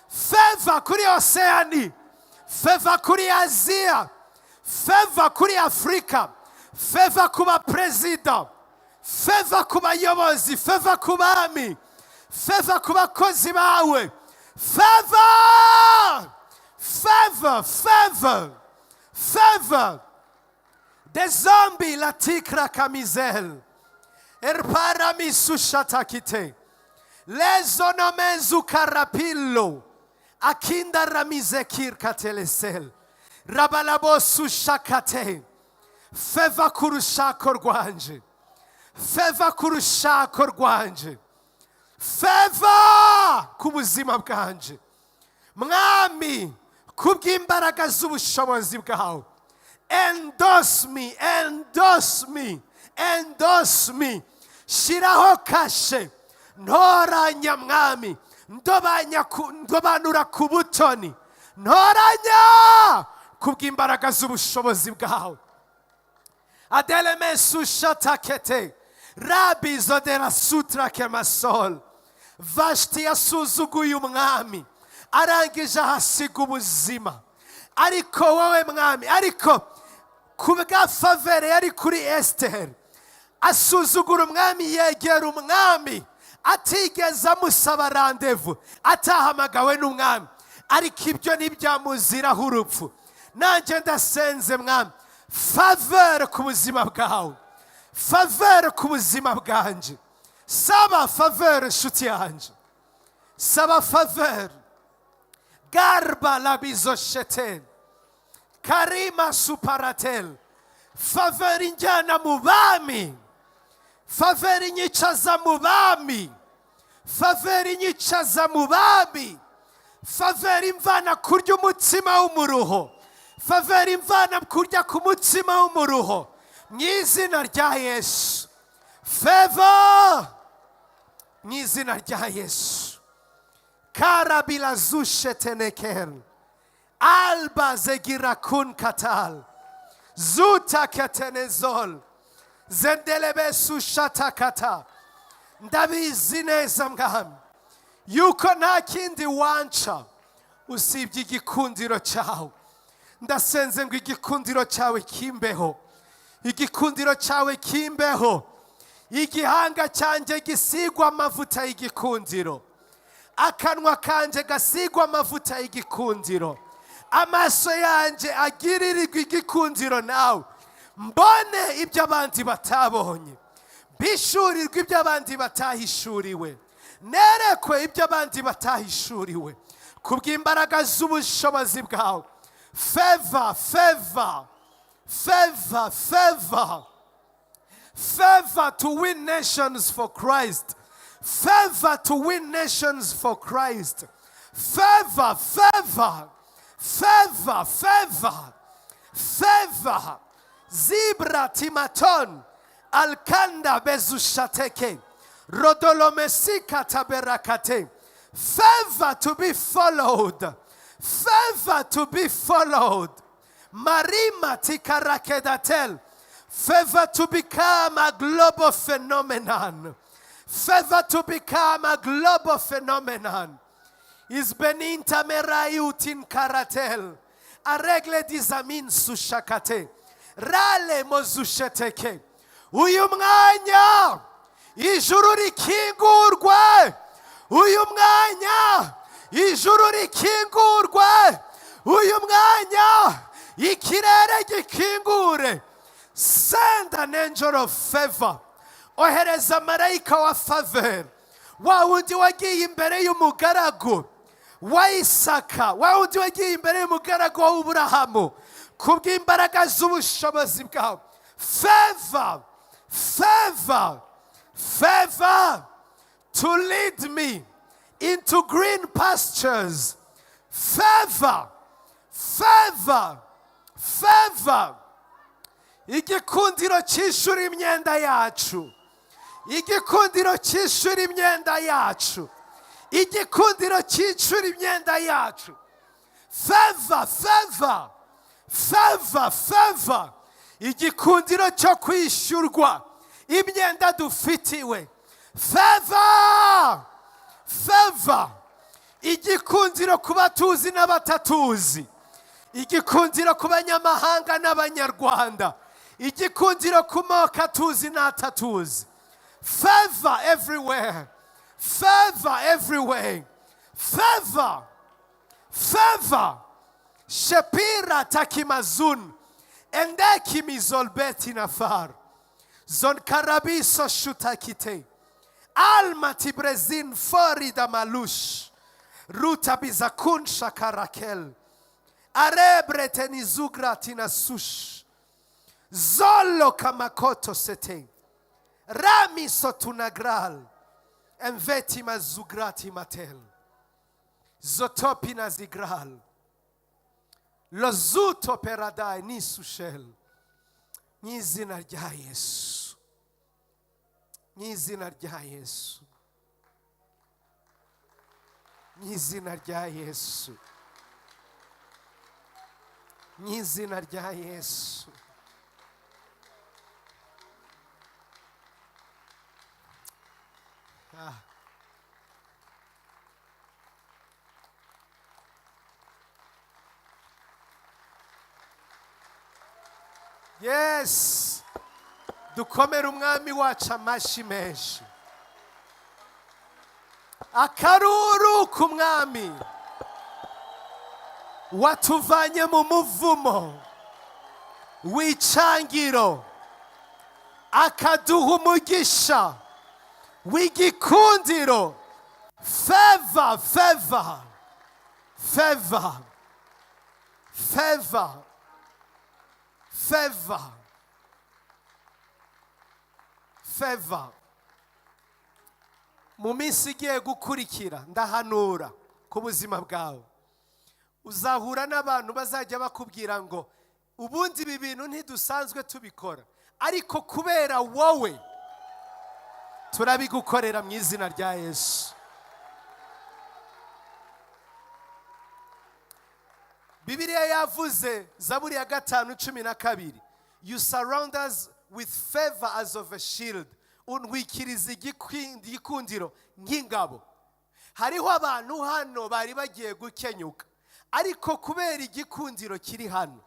favor kuri Oceania, favor kuri Asia, favor kuri Afrika, favor ku baperezida, favor ku bayobozi, favor ku bami, favor ku bakozi bawe, favor, favor, favor, favor. Des zombies la tikra kamizel, erparamisu shatakite, les onomenzu karapillo, akinda ramizekir katelesel, rabalabosu shakate. Favor ku rushako rwanje, favor ku rushako rwanje, favor ku buzima bwanje, mwami kubw'imbaraga z'ubushobozi bwawe. Endorse me, endorse me, endorse me. Shiraho kashe, ntoranya mwami, ndobanura ku butoni, ntoranya kubw'imbaraga z'ubushobozi bwawe. Adeleme sushatakete, rabi zodera sutra kemasol. Vashti yasuzuguye umwami, arangije ahasiga ubuzima. Ariko wowe mwami, ariko kubwa favere yari kuri Esther, asuzugura umwami, yegera umwami, atigeze amusaba randevu, atahamagawe n'umwami, ariko ibyo ntibyamuziraho urupfu. Nanjye ndasenze mwami, faveur ku buzima bwawe, faveur ku buzima bwanje. Saba faveur nshuti yanje, saba faveur. Garba labizosheten, karima suparatel, faveur injyana mu bami, faveur inyicaza mu bami, faveur inyicaza mu bami, faveur imvana kurya umutsima w'umuruho, favor imvana kurya ku mutima w'umuruho mu izina rya Yesu. Favor mu izina rya Yesu. Karabila zushetenekel alba zegirakun katal zuta katenezol zendelebe sushatakata. Ndabizi neza mwami yuko nta kindi wanca usibye igikundiro cyawe. Ndasenze ngo igikundiro cyawe kimbeho, igikundiro cyawe kimbeho. Igihanga cyanjye gisigwa amavuta y'igikundiro, akanwa kanje gasigwa amavuta y'igikundiro, amaso yanjye agiririrwa igikundiro nawe, mbone ibyo abandi batabonye, bishurirwa ibyo abandi batahishuriwe, nerekwe ibyo abandi batahishuriwe kubw'imbaraga z'ubushobozi bwawe. Favor, favor, favor, favor. Favor to win nations for Christ. Favor to win nations for Christ. Favor, favor, favor, favor, favor. Zibra timaton alkanda bezushateke rodolomesika taberakate. Favor to be followed. Favor to be followed. Marima tikarakedatel. Favor to become a global phenomenon. Favor to become a global phenomenon. Is beninta merayutin karatel. Aregle dizamin sushakate. Rale mozusheteke. Uyu mwanya ijuru rikingurwe. Uyu mwanya ijuru rikingurwe. Uyu mwanya ikirere gikingure. Send an angel of favor. Ohereza marayika wa favor. Wa wundi wagiye imbere y'umugaragu wa Isaka, wa wundi wagiye imbere y'umugaragu wa Aburahamu kubw'imbaraga z'ubushobozi bwawe. Favor, favor, favor to lead me into green pastures. Favor, favor, favor. Igikundiro cyishura imyenda yacu. Igikundiro cyishura imyenda yacu. Igikundiro cyishura imyenda yacu. Favor, favor, favor, favor. Igikundiro cyo kwishyurwa imyenda dufitiwe. Favor, favor. Igikundiro ku batuzi n'abatatuzi. Igikundiro ku banyamahanga n'abanyarwanda. Igikundiro ku moko atuzi n'atatuzi. Favor everywhere. Favor everywhere. Favor. Favor. Shepira takimazun. Endeki mizolbeti nafar. Zon karabiso shutakite. Alma tibrezin forida malush. Ruta bizakun shakarakel. Arebre tenizugra tinasush. Zolo kamakoto sete. Rami sotunagral. Enveti mazugrati matel. Zotopi nazigral. Lozuto peradai nisushel. Nizina rya Yesu. Nizina rya Yesu. Nizina rya Yesu. Nizina rya Yesu. Yes. Dukomere umwami wacu amashyi menshi. Akaruru ku mwami watuvanye mu muvumo w'icangiro akaduha umugisha w'igikundiro. Favor, favor, favor, favor, favor, favor. Mu minsi igiye gukurikira ndahanura ku buzima bwawe. uzahura n'abantu bazajya bakubwira ngo ubundi ibi bintu ntidusanzwe tubikora, ariko kubera wowe turabigukorera mu izina rya Yesu. Bibiliya yavuze Zaburi ya 5:12, you surround us with favor as of a shield. Unwikiriza igikundiro nk'ingabo. Hariho abantu hano bari bagiye gukenyuka, ariko kubera igikundiro kiri hano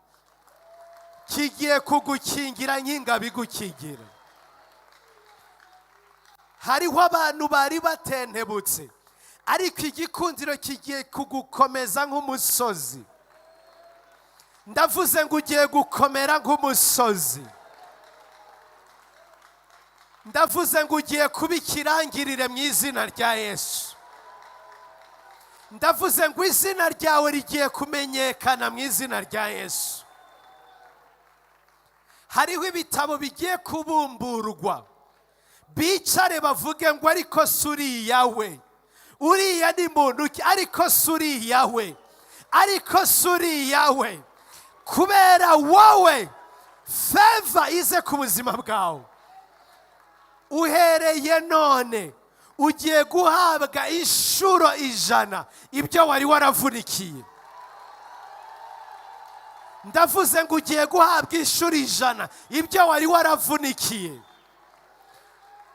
kigiye kugukingira nk'ingabo igukingira. Hariho abantu bari batentebutse, ariko igikundiro kigiye kugukomeza nk'umusozi. Ndavuze ngo ugiye gukomera nk'umusozi. Ndavuze ngo ugiye kuba ikirangirire mu izina rya Yesu. Ndavuze ngo izina ryawe rigiye kumenyekana mu izina rya Yesu. Hariho ibitabo bigiye kubumburwa, bicare bavuge ngo ariko suriya we, uriya ni muntu ki, ariko suriya we, ariko suriya we. Kubera wowe favor ize ku buzima bwawe. Uhereye none ugiye guhabwa inshuro 100 ibyo wari waravunikiye. Ndavuze ngo ugiye guhabwa inshuro 100 ibyo wari waravunikiye.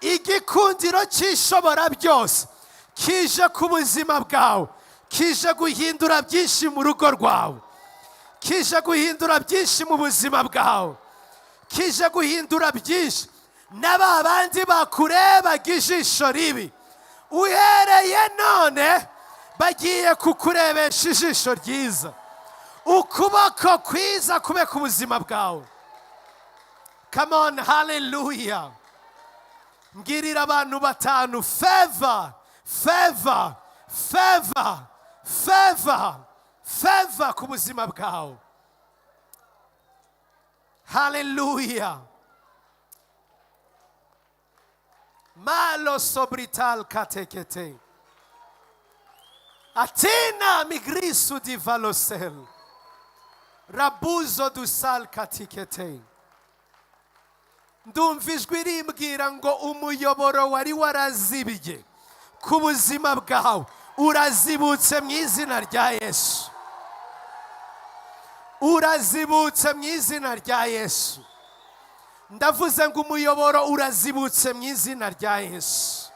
Igikundiro cy'ishobora byose kije ku buzima bwawe, kije guhindura byinshi mu rugo rwawe, kije guhindura byinshi mu buzima bwawe, kije guhindura byinshi. N'abandi bakurebaga ijisho ribi, uhereye none bagiye kukurebesha ijisho ryiza. Ukuboko kwiza kube ku buzima bwawe. Come on, hallelujah. Mbwirira abantu 5, favor, favor, favor, favor, favor ku buzima bwawe. Hallelujah. Malo sobrital katekete. Atina migrisu di valosel. Rabuzo du sal katikete. Ndumva ijwi rimbwira ngo umuyoboro wari warazibye ku buzima bwawe urazibutse mu izina rya Yesu. Urazibutse mu izina rya Yesu. Ndavuze ngo umuyoboro urazibutse mu izina rya Yesu.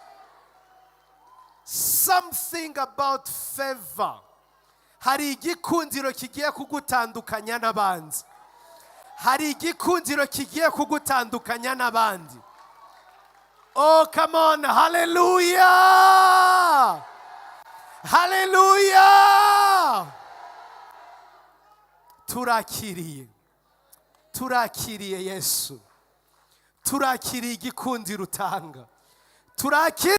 Something about favor. Hari igikundiro kigiye kugutandukanya n'abandi. Hari igikundiro kigiye kugutandukanya n'abandi. Oh, come on, hallelujah. Hallelujah. Turakiriye. Turakiriye Yesu. Turakiriye igikundiro utanga. Turakiriye